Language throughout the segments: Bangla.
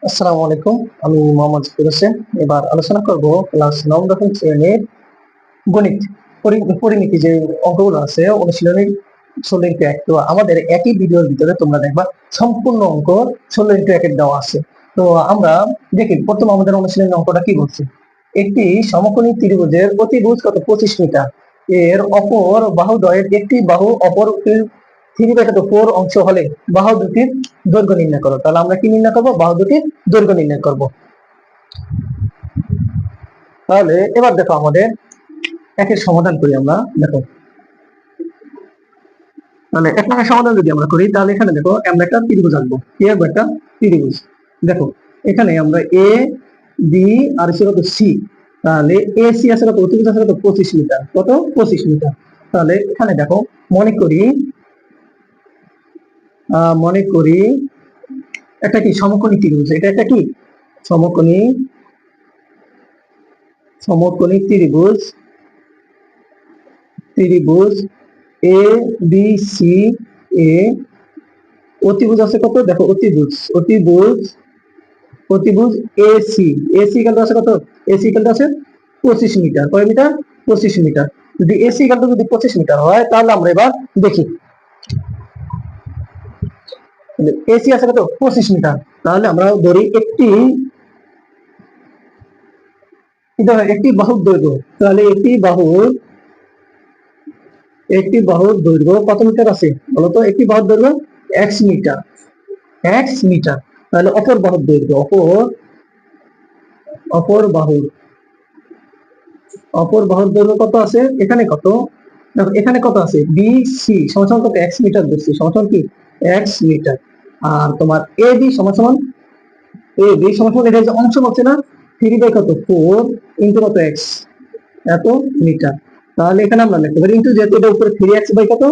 আসসালামু আলাইকুম। আমি মোহাম্মদ জাকির হোসেন। এবার আলোচনা করব ক্লাস 9 শ্রেণীর গণিত পরিমিতি যে অঙ্কগুলো আছে অনুশীলনী 16x। তো আমাদের একই ভিডিওর ভিতরে তোমরা দেখবা সম্পূর্ণ অঙ্ক 16x দেওয়া আছে। তো আমরা দেখি প্রথম আমাদের অনুশীলনী অঙ্কটা কি বলছে। একটি সমকোণী ত্রিভুজের অতিভুজ কত 25 মিটার, এর অপর বাহুদ্বয়ের একটি বাহু অপর 3/4 অংশ হলে বাহু দুটির দৈর্ঘ্য নির্ণয় করো। তাহলে আমরা কি নির্ণয় করবো? বাহু দুটির দৈর্ঘ্য নির্ণয় করব। তাহলে এবার দেখো আমাদের একের সমাধান করি আমরা। দেখো, তাহলে 1 নং সমাধান যদি আমরা করি তাহলে এখানে দেখো আমরা একটা ত্রিভুজ আঁকবো। কি আঁকবো? একটা ত্রিভুজ। দেখো এখানে আমরা এ বি আর হচ্ছে কত সি। তাহলে এ সি আছে কত? অতিভুজ আছে কত? 25 মিটার। কত? 25 মিটার। তাহলে এখানে দেখো মনে করি একটা কি সমকোণী ত্রিভুজ। এটা একটা কি সমকোণী সমকোণী ত্রিভুজ ত্রিভুজ এ বি সি এ। অতিভুজ আছে কত? দেখো অতিভুজ এসি। এসি কাল আছে কত? এসি কাল আছে 25 মিটার। কয় মিটার? 25 মিটার। যদি এসি কাল যদি 25 মিটার হয় তাহলে আমরা এবার দেখি এসি আছে কত? 25 মিটার। তাহলে আমরা ধরি একটি বাহুর দৈর্ঘ্য। তাহলে একটি বাহুর দৈর্ঘ্য কত মিটার আছে বলতো? একটি বাহুর দৈর্ঘ্য এক্স মিটার। X metre. তাহলে অপর বাহুর দৈর্ঘ্য অপর বাহুর অপর বাহুর দৈর্ঘ্য কত আছে? এখানে কত? দেখো এখানে কত আছে? বি সি সমান কত? এক্স মিটার দিচ্ছি, সমান কি? X metre. আর তোমার এ বি সমান এটা যে অংশ বলছে না, 3/4 ইন্টু কত? এক্স, এত মিটার। তাহলে এখানে আমরা লিখতে পারি ইন্টু, যেহেতু এটা উপরে 3x কত?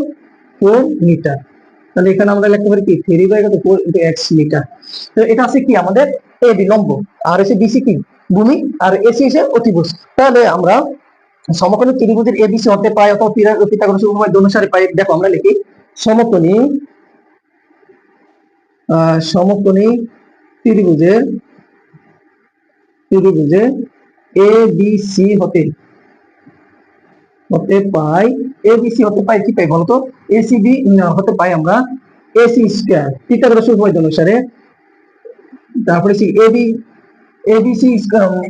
4 মিটার। তাহলে এখানে আমরা লিখতে পারি কি? 3/4 ইন্টু এক্স মিটার। তো এটা আছে কি আমাদের এ বি লম্ব, আর হচ্ছে বিসি কি ভূমি, আর এসি এসে অতিভুজ। তাহলে আমরা সমকোণী ত্রিভুজের এবিসি হতে পাই অথবা পিথাগোরাসের উপপাদ্য অনুসারে পাই। দেখো আমরা লিখি সমকোণী সমকোণী ত্রিভুজের এ বি সি হতে পাই এবিসি হতে পাই কি পাই বলতো? এসিবি হতে পাই আমরা এসি স্কয়ার পিথাগোরাসের উপপাদ্য অনুসারে। তারপরে কি এবি এবিসি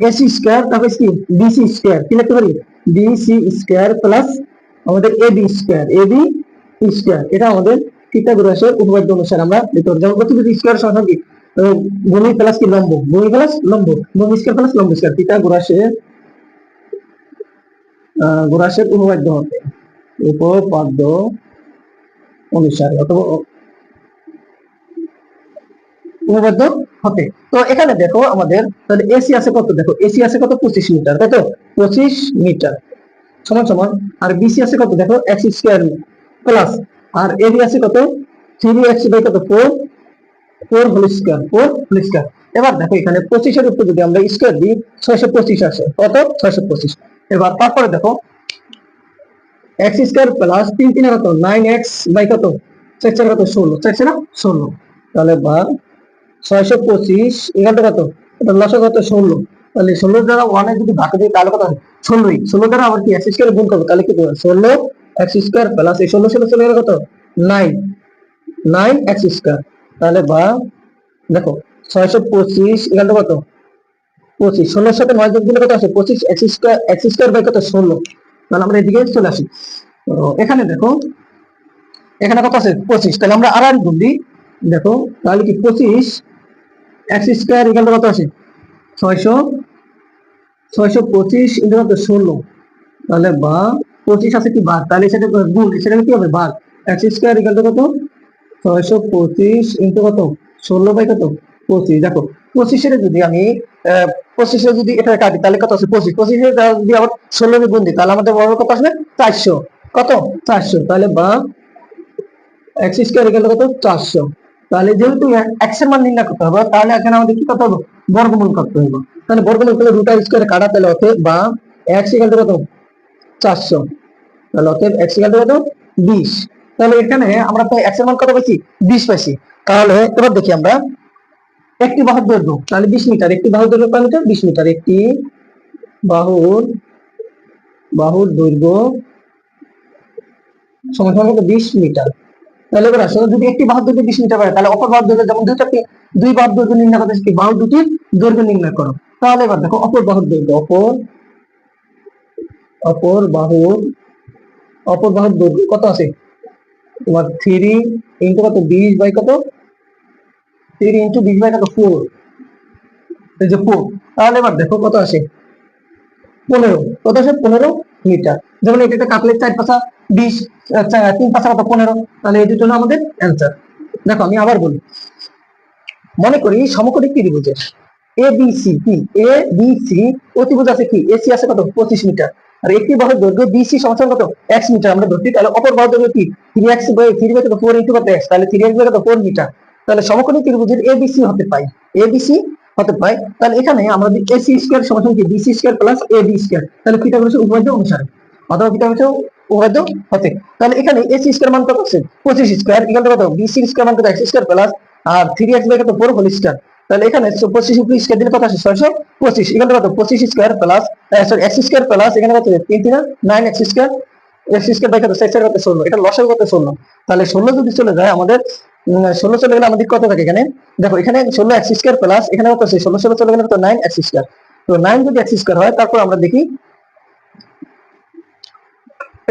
এসি স্কয়ার, তারপরে কি বিসি স্কয়ার। কি লিখতে পারি? বিসি স্কয়ার প্লাস আমাদের এবি স্কয়ার। এটা আমাদের পিথাগোরাসের উপপাদ্য অনুসারে আমরা লিখতে পারি। যেমন প্রতিবিধি স্কয়ার সমান কি ভূমি প্লাস কি লম্ব, ভূমি প্লাস লম্ব, ভূমি স্কয়ার প্লাস লম্ব স্কয়ার। পিথাগোরাসের উপপাদ্য অনুসারে অথবা উপপাদ্য হতে। তো এখানে দেখো আমাদের তাহলে এসি আছে কত? দেখো এসি আছে কত? 25 মিটার। কত? 25 মিটার সমান সমান। আর বিসি আছে কত? দেখো এক্স স্কয়ার প্লাস, আর এবি আছে কত? 3x/4 4 whole square. এবার দেখো এখানে 25 এর উপর যদি আমরা স্কয়ার দিই 625 আসে। কত? 625। এবার তারপরে দেখো এক্স স্কয়ার প্লাস 3 3 কত? 9x/কত? 4 4 কত? 16, 4 4 16। তাহলে বা 625 এখানটা কত? এটা লসা কত? 16। তাহলে 16 দ্বারা 1 এর যদি ভাগ দিই তাহলে কত হয়? 16ই। 16 দ্বারা আবার কি এক্স স্কয়ার গুণ করব, তাহলে কি হবে? 16 এক্স স্কয়ার প্লাস এই 16 16 চলে গেল কত? 9 9 এক্স স্কয়ার। তাহলে বা দেখো 625 এখানটা কত? 25। 16 এর সাথে 9 যোগ দিলে কত আসে? 25 এক্স স্কয়ার বাই কত? 16। তাহলে আমরা এদিকে চলে আসি। তো এখানে দেখো এখানে কত আছে? 25। তাহলে আমরা আর গুণ দিই। দেখো তাহলে কি 25 এক্স স্কয়ার এখানটা কত আসে? 600 625 ইন্টু কত? 16। তাহলে বা 25 আছে কি ভাগ, তাহলে সেটা গুণ, সেটা কি হবে? ভাগ। এক্স স্কয়ার ইকুয়াল টু কত? 625 ইন্টু কত? 16/কত? 25। দেখো 25 এর যদি আমি 25 এর যদি এটা কাটি তাহলে কত আছে? 25 25 এর যদি আবার 16 এর গুণ দিই তাহলে আমাদের বড় কত আসবে? 400। কত? 400। তাহলে বা এক্স স্কয়ার ইকুয়াল টু কত? 400। তাহলে যেহেতু এক্স এর মান নির্ণয় করতে হবে তাহলে এখানে আমাদের কি করতে হবে? বর্গমূল করতে হবে। তাহলে বর্গমূল করলে রুট আর স্কয়ারে কাটা, তাহলে অতএব বা এক্স ইকুয়াল টু কত? 400। তাহলে অতএব এক্স ইকুয়াল টু কত? 20। তাহলে এখানে আমরা তো এক্স এর মান কত পাইছি? 20 পাইছি। তাহলে এবার দেখি আমরা একটি বাহুর দৈর্ঘ্য তাহলে 20 মিটার, একটি বাহুর দৈর্ঘ্য কত মিটার? 20 মিটার। একটি বাহুর বাহুর দৈর্ঘ্য সমান সমান কত? 20 মিটার। তাহলে এবার আসলে যদি একটি বাহুর দৈর্ঘ্য 20 মিটার হয় তাহলে অপর বাহুর দৈর্ঘ্য যেমন দুই বাহুর দৈর্ঘ্য নির্ণয় করতে কি বাহু দুটির দৈর্ঘ্য নির্ণয় করো। তাহলে এবার দেখো অপর বাহুর দৈর্ঘ্য, অপর বাহুর অপর বাহুর দৈর্ঘ্য কত আছে তোমার? 3 ইন্টু কত? 20 বাই কত? 3 ইন্টু 20 বাই কত? 4। এই যে 4। তাহলে এবার দেখো কত আসে? 15। কত আসে? 15 মিটার। যেমন এটা কাটলে 4 পাঁচা 20, 3 পাঁচা কত? 15। তাহলে এই দুটো হলো আমাদের অ্যান্সার। দেখো আমি আবার বলি, মনে করি সমকোণী ত্রিভুজের এ বি সি কি? এ বি সি অতিভুজ আছে কি? এসি আছে কত? 25 মিটার। আর একটি বাহুর দৈর্ঘ্য বিসি সমান কত? x মিটার আমরা ধরছি। তাহলে অপর বাহুর দৈর্ঘ্য কি? 3x বাই 3 বাই কত? 4 ইনটু কত x, তাহলে 3x বাই কত? 4 মিটার। তাহলে সমকোণী ত্রিভুজের এবিসি হতে পাই, এবিসি হতে পাই। তাহলে এখানে আমরা যদি এসি স্কয়ার সমান কি? BC square plus AB square, তাহলে পিথাগোরাসের উপপাদ্য অনুসারে অথবা পিথাগোরাসের উপপাদ্য হতে, তাহলে এখানে এসি স্কয়ার মান কত আছে? 25 স্কয়ার ইকুয়াল টু কত? বিসি স্কয়ার মান কত? x স্কয়ার প্লাস আর 3x বাই কত? 4 হোল স্কয়ার। তাহলে এখানে 25 উপর স্কয়ার দিলে কত আসে? 625 ইকুয়াল টু কত? 25 square plus sorry x square plus এখানে কত? 3 3 9 x square, x square by কত? 6 4 কত? 16। এটা লসাগু কত? 16। তাহলে 16 যদি চলে যায় আমাদের 16 চলে গেলে আমাদের কত থাকে এখানে? দেখো এখানে 16 x স্কয়ার প্লাস এখানে কত আছে? 16 16 চলে গেলে কত? 9 x স্কয়ার। তো 9 যদি x স্কয়ার হয় তারপর আমরা দেখি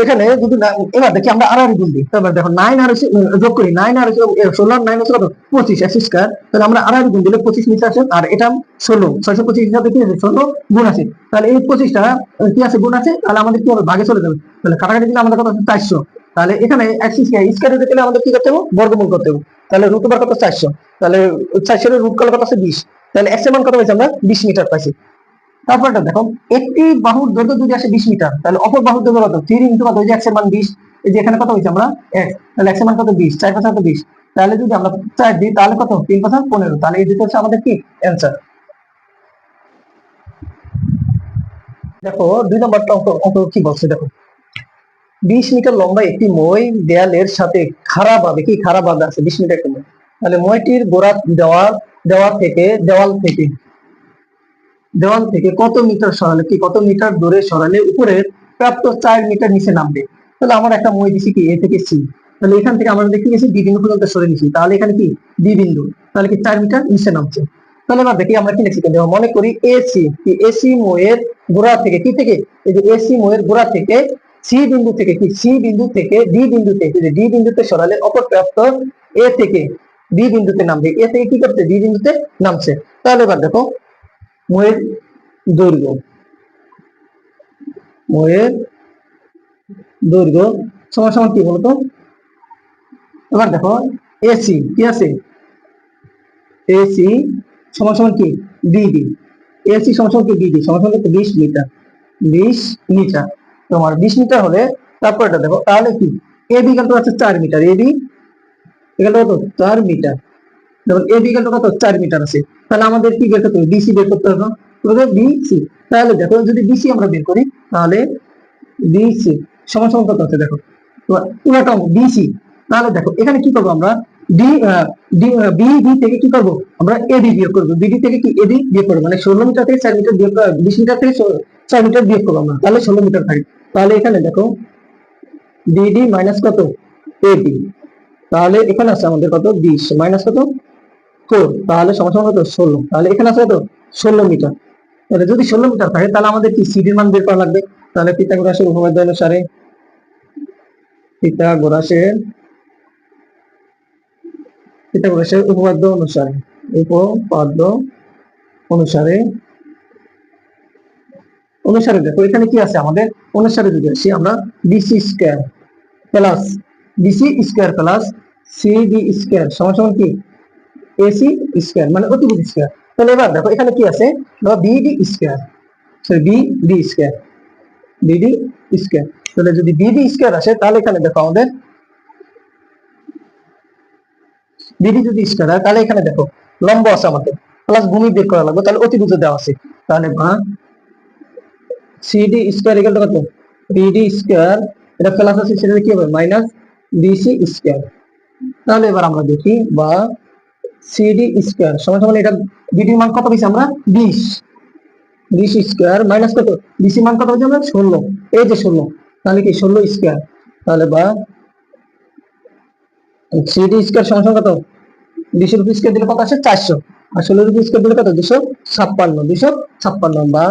এখানে যদি এবার দেখি আমরা আর গুণ দিই। তারপর দেখো 9 আর যোগ করি, 9 আর 16 9 হচ্ছে কত? 25 x স্কয়ার। তাহলে আমরা আর গুণ দিলে 25 নিচে আসে আর এটা 16 625 হিসাবে কি আছে? 16 গুণ আছে। তাহলে এই 25টা কি আছে? গুণ আছে। তাহলে আমাদের কি হবে? ভাগে চলে যাবে। তাহলে কাটাকাটি দিলে আমাদের কত আছে? 400। তাহলে এখানে x স্কয়ার স্কয়ার হতে গেলে আমাদের কি করতে হবে? বর্গমূল করতে হবে। তাহলে রুট ওভার কত? 400। তাহলে 400 এর রুট করলে কত আছে? 20। তাহলে x এর মান কত পাইছি আমরা? 20 মিটার পাইছি। তারপরটা দেখো, একটি বাহুর দৈর্ঘ্য যদি আসে 20 মিটার তাহলে অপর বাহুর দৈর্ঘ্য কত? 3 ইনটু কত? এই যে x এর মান 20, এই যে এখানে কত হইছে আমরা x, তাহলে x এর মান কত? 20, 4 5 কত? 20। তাহলে যদি আমরা 4 দিই তাহলে কত? 3 5 15। তাহলে এই দুটো হচ্ছে আমাদের কি অ্যানসার। দেখো 2 নম্বরটা অঙ্ক অঙ্ক কি বলছে দেখো, 20 মিটার লম্বা একটি মই দেয়ালের সাথে খাড়াভাবে কি খাড়াভাবে আছে 20 মিটার একটা মই। তাহলে মইটির গোড়া দেওয়া দেওয়াল থেকে কত মিটার সরালে কি কত মিটার দূরে সরালে উপরের প্রাপ্ত 4 মিটার নিচে নামবে। তাহলে আমার একটা মই দিছি কি এ থেকে সি, তাহলে এখান থেকে আমরা দেখি গেছি ডি বিন্দু পর্যন্ত সরে নিছি, তাহলে এখানে কি ডি বিন্দু, তাহলে কি 4 মিটার নিচে নামছে। তাহলে এবার দেখি আমরা কি লিখছি, দেখো মনে করি এসি কি এসি মইয়ের গোড়া থেকে কি থেকে এই যে এসি মইয়ের গোড়া থেকে সি বিন্দু থেকে কি সি বিন্দু থেকে ডি বিন্দুতে ডি বিন্দুতে সরালে অপর প্রাপ্ত এ থেকে বি বিন্দুতে নামবে, এ থেকে কি করছে বি বিন্দুতে নামছে। তাহলে এবার দেখো মইয়ের দৈর্ঘ্য, মইয়ের দৈর্ঘ্য সমান সমান কি বলতো? এবার দেখো এসি কি আছে? এসি সমান সমান কি বিডি, এসি সমান সমান কি বিডি সমান সমান 20 মিটার, 20 মিটার। তোমার 20 মিটার হলে তারপর এটা দেখো তাহলে কি এবি ইকুয়াল টু আছে 4 মিটার, এবি ইকুয়াল টু কত? 4 মিটার। যেমন এবি ইকুয়াল টু কত? 4 মিটার আছে। তাহলে আমাদের কি বের করতে হবে? বিসি বের করতে হবে। বিসি, তাহলে দেখো যদি বিসি আমরা বের করি তাহলে বিসি সমান সমান কত আছে দেখো, পুরোটা বিসি। তাহলে দেখো এখানে কি করবো আমরা? ডি বিডি থেকে কি করবো আমরা? এবি বিয়োগ করবো, বিডি থেকে কি এবি বিয়োগ করবো, মানে 16 মিটার থেকে 4 মিটার বিয়োগ, 20 মিটার থেকে 4 মিটার বিয়োগ করবো আমরা, তাহলে 16 মিটার থাকে। তাহলে এখানে দেখো বিডি মাইনাস কত? এবি, তাহলে এখানে আছে আমাদের কত? 20 মাইনাস কত? 4, তাহলে সমান সমান কত? 16। তাহলে এখানে আছে কত? 16 মিটার। তাহলে যদি 16 মিটার থাকে তাহলে আমাদের কি সিডির মান বের করা লাগবে। তাহলে পিথাগোরাসের উপপাদ্য অনুসারে পিথাগোরাসের পিথাগোরাসের উপপাদ্য অনুসারে উপপাদ্য অনুসারে অনুসারে দেখো এখানে কি আছে আমাদের? অনুসারে যদি আসি আমরা BC square plus BC square plus CD square সমান সমান কি এসি স্কয়ার মানে অতিভুজ স্কয়ার। তাহলে এবার দেখো এখানে কি আছে? BD square, sorry BD square, BD square. তাহলে যদি বিডি স্কয়ার আসে তাহলে এখানে দেখো আমাদের বিডি যদি স্কয়ার হয় তাহলে এখানে দেখো লম্ব আছে আমাদের প্লাস ভূমি বের করা লাগবে, তাহলে অতিভুজ দেওয়া আছে। তাহলে বা সিডি স্কয়ার ইকুয়াল টু কত? বিডি স্কয়ার, এটা প্লাস আছে সেটা কি হবে? Minus BC square. তাহলে এবার আমরা দেখি বা সিডি স্কয়ার সমান সমান এটা বিডির মান কত পেয়েছি আমরা 20, 20 স্কয়ার মাইনাস কত বিসি মান কত পেয়েছি আমরা 16, এই যে 16, তাহলে কি 16 স্কয়ার, তাহলে বা সিডি স্কয়ার সমান সমান কত 20 এর উপর স্কয়ার দিলে কত আসে 400, আর 16 এর উপর স্কয়ার দিলে কত 256, 256 বা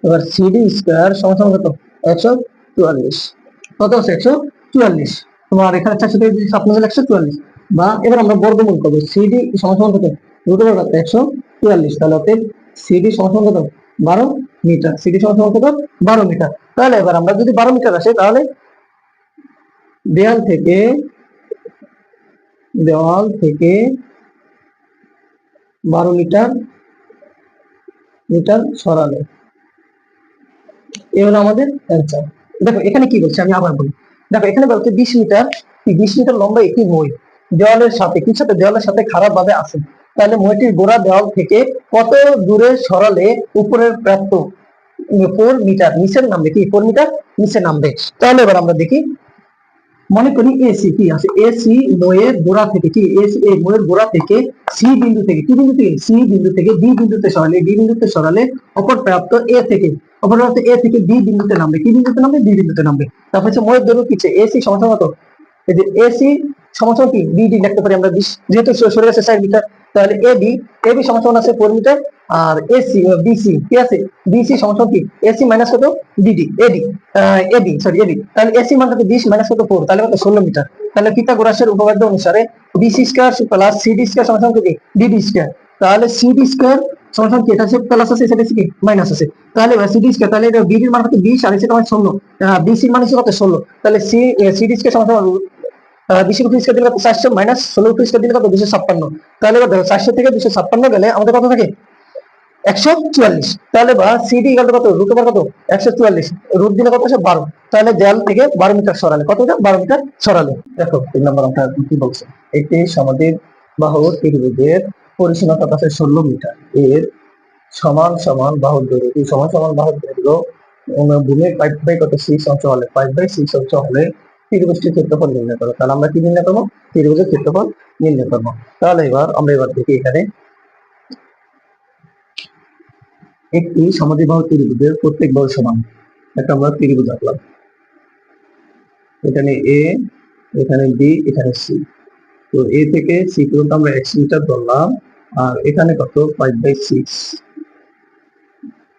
এবার সিডি স্কয়ার সমান সমান কত 144, কত আছে 144, তোমার এখানে 400 থেকে 56 গেলে 144, বা এবার আমরা বর্গমূল করব সিডি সমান সমান কত রুট ওভার কত 144, তাহলে অতএব সিডি সমান সমান কত 12 মিটার, সিডি সমান সমান কত 12 মিটার। তাহলে এবার আমরা যদি 12 মিটার আসে তাহলে দেয়াল থেকে দেওয়াল থেকে 12 মিটার মিটার সরালে, এই হলো আমাদের অ্যান্সার। দেখো এখানে কি বলছে আমি আবার বলি, দেখো এখানে বলছে 20 মিটার, 20 মিটার লম্বা একটি মই দেওয়ালের সাথে কি সাথে দেওয়ালের সাথে খারাপ ভাবে আছে, তাহলে মইটির গোড়া দেওয়াল থেকে কত দূরে সরালে উপরের প্রাপ্ত 4 মিটার নিচের নামবে, কি 4 মিটার নিচে নামবে। তাহলে এবার আমরা দেখি, মনে করি এসি কি আছে, এসি ময়ের গোড়া থেকে কি এসি এই ময়ের গোড়া থেকে সি বিন্দু থেকে কি বিন্দু থেকে সি বিন্দু থেকে ডি বিন্দুতে সরালে, ডি বিন্দুতে সরালে অপর প্রাপ্ত এ থেকে অপর প্রাপ্ত এ থেকে বি বিন্দুতে নামবে, কি বিন্দুতে নামবে বি বিন্দুতে নামবে। তারপর হচ্ছে ময়ের দৈর্ঘ্য কি এসি সমান কত, এই যে এসি সমান কি বিডি লিখতে পারি আমরা 20, যেহেতু সরে গেছে 4 মিটার, তাহলে এবি এবি সমান আছে 4 মিটার, আর এসি বিসি কি আছে বিসি সমান কি এসি মাইনাস কত বিডি এডি এবি সরি এবি, তাহলে এসি মান কত 20 মাইনাস কত 4, তাহলে কত 16 মিটার। তাহলে পিথাগোরাসের উপপাদ্য অনুসারে BC square plus CD square সমান কি ডিডি স্কয়ার, তাহলে সিডি স্কয়ার সমান কি এটা হচ্ছে প্লাস আছে সেটা কি মাইনাস আছে, তাহলে সিডি স্কয়ার তাহলে এটা বিডি এর মান কত 20 আর এসি মান 16, বিসি মান কত 16, তাহলে সিডি স্কয়ার সমান 20 এর উপর স্কয়ার দিলে কত 400 মাইনাস 16 এর উপর স্কয়ার দিলে কত 256, তাহলে এবার দেখো 400 থেকে 256 গেলে আমাদের কত থাকে 144, তাহলে বা সিডি ইকুয়াল টু কত রুট ওভার কত 144, রুট দিলে কত আসে 12, তাহলে দেয়াল থেকে 12 মিটার সরালে কত এটা 12 মিটার সরালে। দেখো 3 নম্বর অঙ্কটা কি বলছে, একটি সমদ্বিবাহু ত্রিভুজের পরিসীমা কত আছে 16 মিটার, এর সমান সমান বাহুর দৈর্ঘ্য, এই সমান সমান বাহুর দৈর্ঘ্য ভূমির 5/6 অংশ হলে 5/6 অংশ হলে ত্রিভুজটির ক্ষেত্রফল নির্ণয় করো। তাহলে আমরা কি নির্ণয় করবো ত্রিভুজের ক্ষেত্রফল নির্ণয় করবো। তাহলে আমরা দেখি এখানে একটি সমদ্বিবাহু ত্রিভুজের প্রত্যেক বাহু সমান, একটা আমরা ত্রিভুজ আঁকলাম, এখানে এ এখানে বি এখানে সি, তো এ থেকে সি পর্যন্ত আমরা x মিটার ধরলাম, আর এখানে কত 5/6,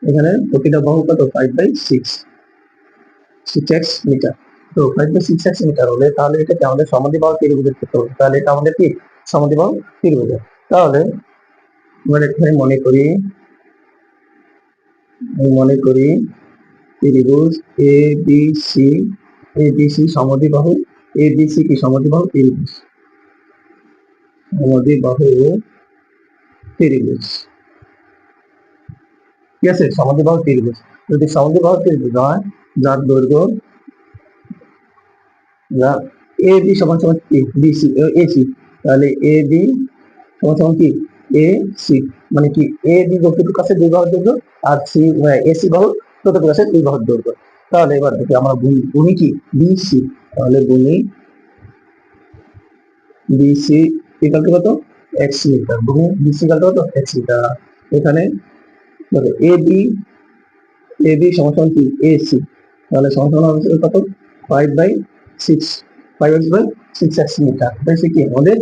এখানে প্রতিটা বাহু কত 5/6 6x মিটার, তো 5/6x মিটার হলে তাহলে এটা কি আমাদের সমদ্বিবাহু ত্রিভুজের ক্ষেত্র হবে, তাহলে এটা আমাদের কি সমদ্বিবাহু ত্রিভুজ। তাহলে আমরা এখানে মনে করি ত্রিভুজ A B C, A B C সমদ্বিবাহু, A B C কি সমদ্বিবাহু ত্রিভুজ, সমদ্বিবাহু ত্রিভুজ, ঠিক আছে সমদ্বিবাহু ত্রিভুজ। যদি সমদ্বিবাহু ত্রিভুজ হয় যার দৈর্ঘ্য যা এ বি সমান সমান কি বি সি এ সি, তাহলে এ বি সমান সমান কি এ সি, মানে কি এ বি যতটুকু আছে 2 বাহুর দৈর্ঘ্য, আর সি এ সি বাহু ততটুকু আছে 2 বাহুর দৈর্ঘ্য। তাহলে এবার দেখি আমরা ভূমি কি বিসি, তাহলে ভূমি বিসি ইকুয়াল টু কত x মিটার, ভূমি বিসি ইকুয়াল টু কত x মিটার, এখানে দেখো এ বি সমান সমান কি এ সি, তাহলে সমান সমান হচ্ছে কত 5/6 5x/6 মিটার, বেশি কি আমাদের।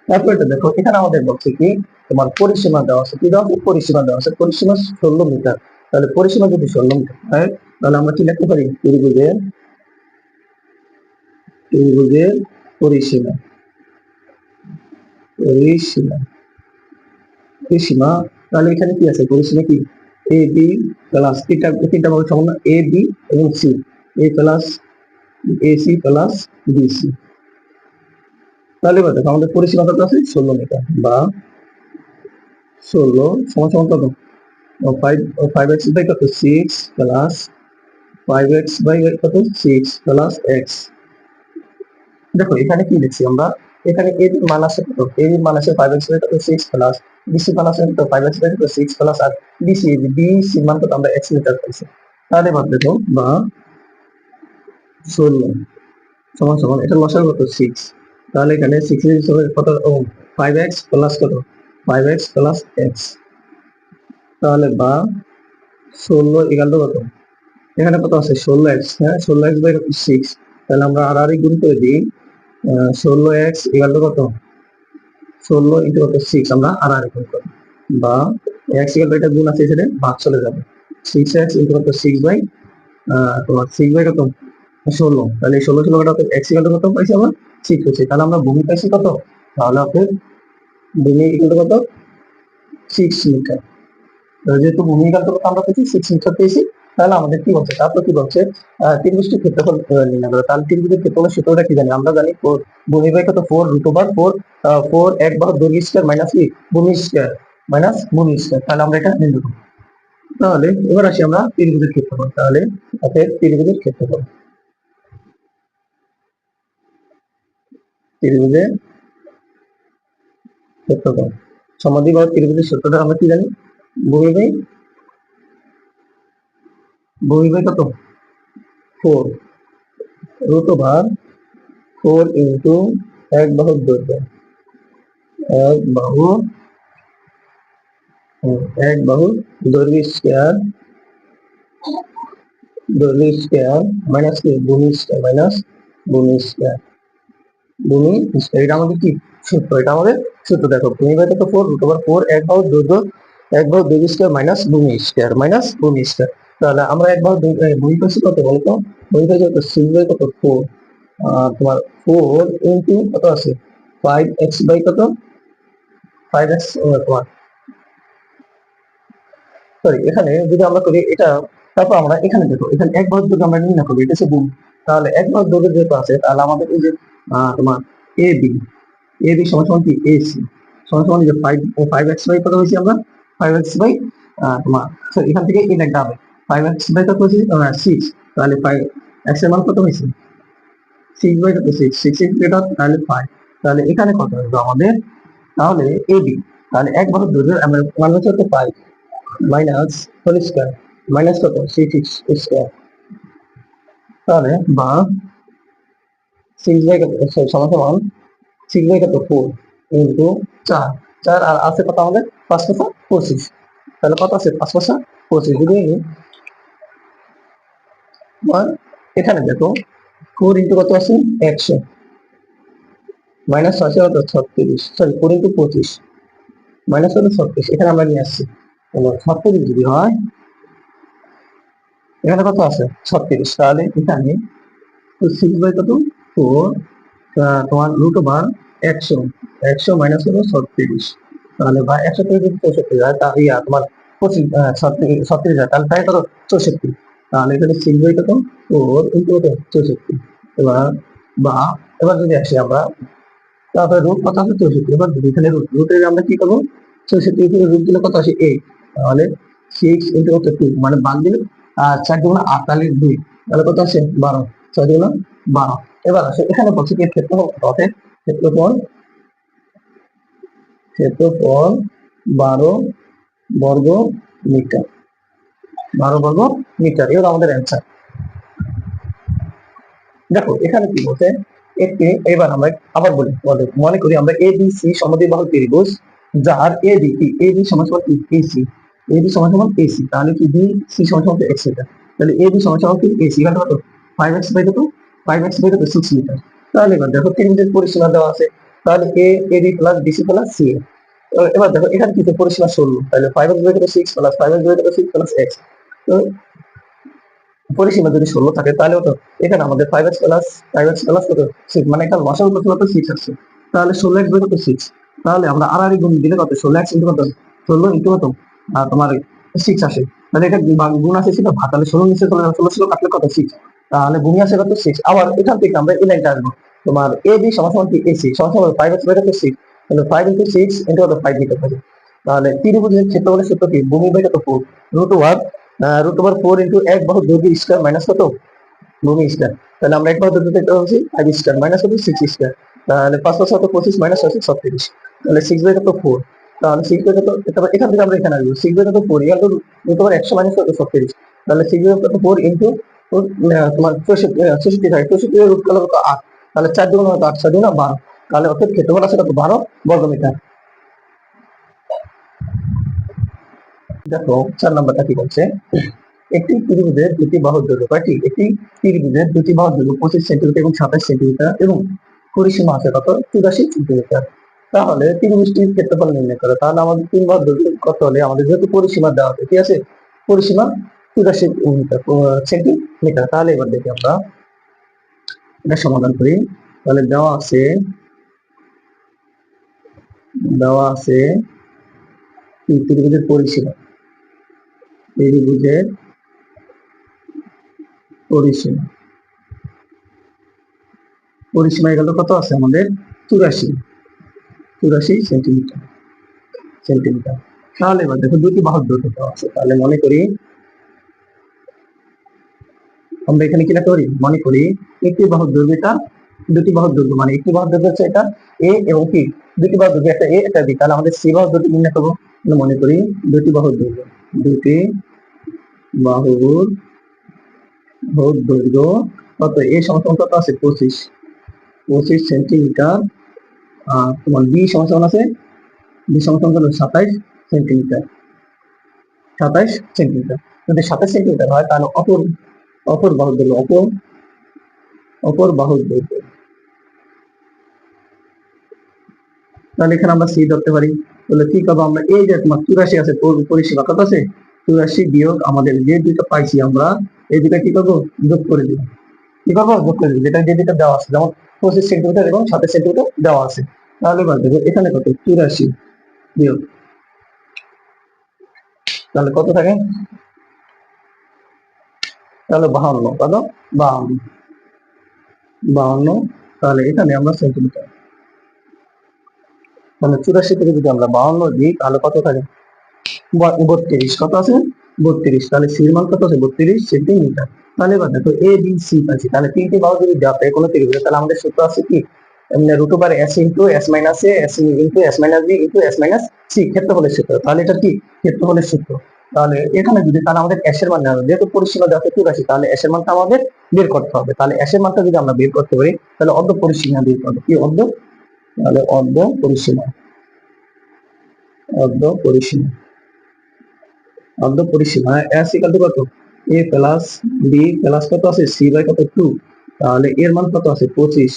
তারপর এটা দেখো এখানে আমাদের বলছে কি তোমার পরিসীমা দেওয়া আছে, কি দেওয়া আছে পরিসীমা দেওয়া আছে, পরিসীমা 16 মিটার, তাহলে পরিসীমা যদি 16 মিটার হয় তাহলে আমরা কি লিখতে পারি ত্রিভুজের পরিসীমা পরিসীমা পরিসীমা, তাহলে এখানে কি আছে পরিসীমা কি এ বি প্লাস তিনটা ভাগ সমান এ বি এবং C, A plus A C plus B C, তাহলে দেখো আমাদের পরিসীমা কত আছে 16 মিটার, বা 16 সমান সমান কত 5x বাই কত 6 প্লাস 5x বাই কত 6 প্লাস x। দেখো এখানে কি লিখছি আমরা, এখানে a এর মান আছে কত a এর মান আছে 5x বাই কত 6 প্লাস bc মান আছে কত 5x বাই কত 6 প্লাস আর bc মান কত আমরা x মিটার পাইছি। তাহলে এবার দেখো বা 16 সমান সমান এটা লসাগু কত 6, তাহলে এখানে 6 এর হিসাবে কত 5x প্লাস কত 5x প্লাস x, তাহলে বা 16 ইকুয়াল টু কত, এখানে কত আছে 16x, হ্যাঁ 16x বাই 6, তাহলে আমরা আর গুণ করে দিই 16x ইকুয়াল টু কত 16 ইন্টু কত 6, আমরা আর গুণ করি বা x ইকুয়াল টু এটা গুণ আছে এখানে ভাগ চলে যাবে 6x ইন্টু কত 6 বাই তোমার 6 বাই কত 16, তাহলে 16 কত x ইকুয়াল টু কত পাইছি আমরা 6 হচ্ছে, তাহলে আমরা ভূমি পাইছি কত, তাহলে আপনার ভূমি ইকুয়াল টু কত 6 মিটার। যেহেতু ভূমি ইকুয়াল টু কত আমরা পেয়েছি 6 মিটার পেয়েছি, তাহলে আমাদের কি বলছে, তারপর কি বলছে ত্রিভুজটির ক্ষেত্রফল নির্ণয় করো, তাহলে ত্রিভুজের ক্ষেত্রফলের সূত্রটা কি জানি, আমরা জানি ভূমি বাই কত 4 রুট ওভার 4, 4 এক বাহু দৈর্ঘ্য স্কয়ার মাইনাস কি ভূমি স্কয়ার মাইনাস ভূমি স্কয়ার, তাহলে আমরা এটা নির্ণয় করব। তাহলে এবার আসি আমরা ত্রিভুজের ক্ষেত্রফল, তাহলে অতএব ত্রিভুজের ক্ষেত্রফল, ত্রিভুজের ক্ষেত্রফল সমাধিবাহু ত্রিভুজের সূত্রটা আমরা কি জানি, ভূমি বাই কত 4 রুট ওভার 4 ইন্টু এক বাহুর দৈর্ঘ্য, এক বাহু এক বাহু দৈর্ঘ্য স্কয়ার মাইনাস কি ভূমি স্কয়ার মাইনাস ভূমি স্কয়ার ভূমি স্কয়ার, এটা আমাদের কি সূত্র, এটা আমাদের সূত্র। দেখো ভূমি বাই কত 4 রুট ওভার 4 এক বাহু দৈর্ঘ্য স্কয়ার মাইনাস ভূমি স্কয়ার, তাহলে আমরা এক বাহু ভূমি পাচ্ছি কত বলতো, ভূমি পাচ্ছি কত 6 বাই কত 4, তোমার 4 ইন্টু কত আছে 5x বাই কত 5x, তোমার সরি এখানে যদি আমরা করি এটা, তারপর আমরা এখানে দেখো এখানে এক বাহুর দৈর্ঘ্য আমরা নির্ণয় করবো, এটা হচ্ছে ভূমি, তাহলে এক বাহুর দৈর্ঘ্য যেহেতু আছে তাহলে আমাদের এই যে তোমার এ বি সমান সমান কি এসি সমান সমান যে 5x বাই কত হয়েছে আমরা 5x বাই তোমার সরি এখান থেকে এই লেখা হবে 5x বাই কত হয়েছে 6, তাহলে 5x এর মান কত হয়েছে 6 বাই কত 6 গ্রেটার তাহলে 5, তাহলে এখানে কত হবে আমাদের, তাহলে এবি, তাহলে এক বাহুর দৈর্ঘ্য আমরা মান হচ্ছে 5 মাইনাস হোল স্কয়ার মাইনাস কত 6 স্কয়ার, তাহলে বা 6 বাই কত সমান সমান 6 বাই কত 4 ইন্টু 4, 4 আর আছে কত আমাদের 5 5 25, তাহলে কত আছে 5 5 25, যদি এখানে দেখো 4 ইন্টু কত আছে 100 মাইনাস 6 কত 36, সরি 4 ইন্টু 25 মাইনাস কত 36, এখানে আমরা নিয়ে আসছি 36 যদি হয়, এখানে কত আছে 36, তাহলে এখানে 6 বাই কত 4 তোমার রুট ওভার 100 মাইনাস হলো 36, তাহলে বা 100 থেকে যদি 64 যায় তা ইয়া তোমার 36 যায় তাহলে তাই কত 64, তাহলে এখানে 6 বাই কত 4 ইন্টু কত 64, এবার বা এবার যদি আসি আমরা, তারপরে রুট কত আছে 64, এবার এখানে রুটের আমরা কি করবো 64 থেকে রুট দিলে কত আসে 8, তাহলে 6 ইন্টু কত 2 মানে বাদ দিলে 4 দুগুণ 8 তাহলে 2, তাহলে কত আসে 12, 6 দুগুণ 12, এবার আসে এখানে বলছে কি ক্ষেত্রফল অতএব ক্ষেত্রফল 12 বর্গ মিটার, 12 বর্গ মিটার, এবার আমাদের অ্যান্সার। দেখো এখানে কি বলছে একটি, এবার আমরা আবার বলি মনে করি আমরা এ বি সি সমদ্বিবাহু ত্রিভুজ যার এ বি কি এ বি সমান সমান কি এসি, এ বি সমান সমান এসি, তাহলে কি বি সি সমান সমান এক্স মিটার, তাহলে এ বি সমান সমান কি এসি এখানে কত 5x বাই কত 5x বাই কত 6 মিটার, তাহলে এবার দেখো ত্রিভুজের পরিসীমা দেওয়া আছে, তাহলে A B plus BC plus C, এবার দেখো এখানে কিছু পরিসীমা 16, তাহলে 5x বাই কত 6 প্লাস 5x বাই কত 6 প্লাস x, তো পরিসীমা যদি 16 থাকে তাহলে তো এখানে আমাদের 5x প্লাস কত 6, মানে এখানে লসাগু কত কত 6 আসছে, তাহলে 16x বাই কত 6, তাহলে আমরা আর গুণ দিলে কত 16x ইনটু কত 16 ইনটু কত তোমার 6 আসে, তাহলে এটা গুণ আছে ছিল ভাগ, তাহলে 16 নিচে চলে 16 কাটলে কত 6, তাহলে ভূমি আসে কত 6, আবার এখান থেকে আমরা এই লাইনটা আসবো তোমার এ বি সমান সমান কি এসি সমান সমান 5x বাই কত 6, তাহলে 5 ইনটু 6 ইনটু কত 5 দিতে পারি, তাহলে ত্রিভুজের ক্ষেত্রফলের সূত্র কি ভূমি বাই কত 4 রুট ওভার 4 ইন্টু এক বাহু দৈর্ঘ্য স্কয়ার মাইনাস কত ভূমি স্কয়ার, তাহলে আমরা এক বাহু দৈর্ঘ্য এটা হচ্ছে 5 স্কয়ার মাইনাস কত 6 স্কয়ার, তাহলে 5 5 কত 25 মাইনাস 36, তাহলে 6 বাই কত 4, তাহলে 6 বাই কত এখান থেকে আমরা এখানে আসবো 6 বাই কত 4 equal to root over 100 minus কত 36, তাহলে 6 বাই কত 4 ইন্টু তোমার 64 থাকে 64 রুট কত 8, তাহলে 4 দুগুণ কত 8 6 দুগুণ 12, তাহলে অর্থাৎ ক্ষেত্রফল আছে কত 12 বর্গমিটার। দেখো 4 নাম্বারটা কি বলছে, একটি ত্রিভুজের দুটি বাহুর দৈর্ঘ্য কয়টি? একটি ত্রিভুজের দুটি বাহুর দৈর্ঘ্য 25 সেন্টিমিটার এবং 27 সেন্টিমিটার এবং পরিসীমা আছে কত 84 সেন্টিমিটার। তাহলে ত্রিভুজটির ক্ষেত্রফল নির্ণয় করো। তাহলে আমাদের তিন বাহুর দৈর্ঘ্য কত হলে আমাদের যেহেতু পরিসীমা দেওয়া আছে, ঠিক আছে, পরিসীমা 84 সেন্টিমিটার। তাহলে এবার দেখি আমরা এটা সমাধান করি। তাহলে দেওয়া আছে ত্রিভুজের পরিসীমা, ত্রিভুজের পরিসীমা পরিসীমা এগুলো কত আছে আমাদের 84 সেন্টিমিটার। তাহলে এবার দেখো দুটি বাহুর দৈর্ঘ্য দেওয়া আছে। তাহলে মনে করি আমরা এখানে কি লিখতে পারি, মনে করি একটি বাহুর দৈর্ঘ্য এটা, দুটি বাহুর দৈর্ঘ্য মানে একটি বাহুর দৈর্ঘ্য হচ্ছে এটা এ এবং কি দুটি বাহুর দৈর্ঘ্য একটা এ একটা বি। তাহলে আমাদের সি বাহুর দৈর্ঘ্য নির্ণয় করবো। মনে করি দুটি বাহুর দৈর্ঘ্য, দুটি বাহুর দৈর্ঘ্য কত, এ সমান কত আছে 25 সেন্টিমিটার। আর তোমার বি সমান আছে, বি সমান 27 সেন্টিমিটার। 27 সেন্টিমিটার যদি 27 সেন্টিমিটার হয় তাহলে অপর বাহুর দৈর্ঘ্য, অপর বাহুর দৈর্ঘ্য, তাহলে এখানে আমরা সি ধরতে পারি। তাহলে কি করবো আমরা, এই যে তোমার 84 আছে পরিসীমা কত আছে 84 বিয়োগ আমাদের যে দুটো পাইছি আমরা এই দুটা কি করবো যোগ করে দিব। কি করবো যোগ করে দিব, যেটা যে দুটো দেওয়া আছে, যেমন 25 সেন্টিমিটার এবং 27 সেন্টিমিটার দেওয়া আছে। তাহলে এবার দেখো এখানে কত 84 বিয়োগ, তাহলে কত থাকে, তাহলে 52 কত 52। তাহলে এখানে আমরা সেন্টিমিটার, তাহলে 84 থেকে যদি আমরা 52 দিই তাহলে কত থাকে 32, কত আছে 32। তাহলে সির মান কত আছে 32 সেন্টিমিটার। তাহলে এবার দেখো এ বি সি পাচ্ছি, তাহলে তিনটি বাহু যদি দেওয়া থাকে কোনো ত্রিভুজে, তাহলে আমাদের সূত্র আছে কি root over S into S minus A, S into S minus B into S minus C, ক্ষেত্রফলের সূত্র। তাহলে এটা কি ক্ষেত্রফলের সূত্র। তাহলে এখানে যদি তাহলে আমাদের এস এর মান নেওয়া হবে, যেহেতু পরিসীমা দেওয়া আছে 84, তাহলে এস এর মানটা আমাদের বের করতে হবে। তাহলে এস এর মানটা যদি আমরা বের করতে পারি তাহলে অর্ধ পরিসীমা বের করবো, কি অর্ধ, তাহলে অর্ধ পরিসীমা এস ইকাল টু কত এ প্লাস বি প্লাস কত আছে সি বাই কত 2। তাহলে এর মান কত আছে 25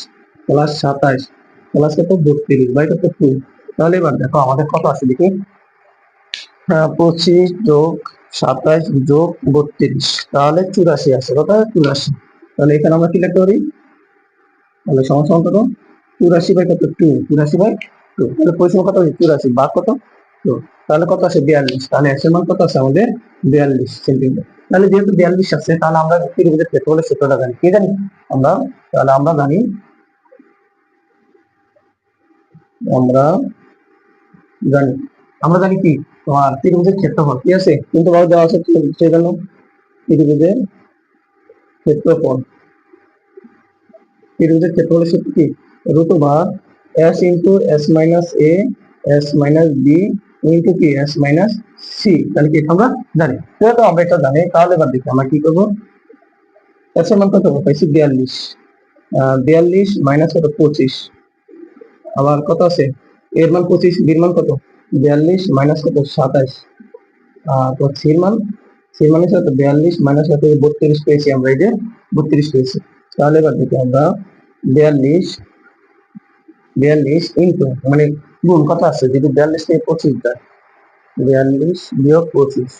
প্লাস 27 প্লাস কত 32 বাই কত 2। তাহলে এবার দেখো আমাদের কত আছে দেখি, হ্যাঁ 25 যোগ 27 যোগ 32, তাহলে 84 আছে, কত 84। তাহলে এখানে আমরা কি লিখতে পারি, তাহলে সমান সমান কত 84 বাই কত 2, 84 বাই 2। তাহলে পরিসীমা কত হচ্ছে 84 বা কত 2, তাহলে কত আছে 42। তাহলে এর মান কত আছে আমাদের 42 সেন্টিমিটার। তাহলে যেহেতু 42 আছে তাহলে আমরা ত্রিভুজের ক্ষেত্রফলের সূত্রটা জানি, কি জানি আমরা, তাহলে আমরা জানি আমরা জানি কি তোমার ত্রিভুজের ক্ষেত্রফল কি আছে, কিন্তু বাহু দেওয়া আছে সেই জন্য ত্রিভুজের ক্ষেত্রফল, ত্রিভুজের ক্ষেত্রফলের সূত্র কি root over S into S minus A S minus B into কি এস মাইনাস সি। তাহলে কি আমরা জানি, যেহেতু আমরা এটা জানি তাহলে এবার দেখি আমরা কি করবো, এস এর মান কত পাইছি 42, 42 মাইনাস কত 25, আবার কত আছে এর মান 25, বির মান কত 42 মাইনাস কত 27, তো সির মান হচ্ছে কত 42 মাইনাস কত 32 পেয়েছি আমরা, এই যে 32 পেয়েছি। তাহলে এবার দেখি আমরা 42 ইন্টু মানে গুণ কত আছে, যদি 42 থেকে 25 যায় 42 বিয়োগ 25,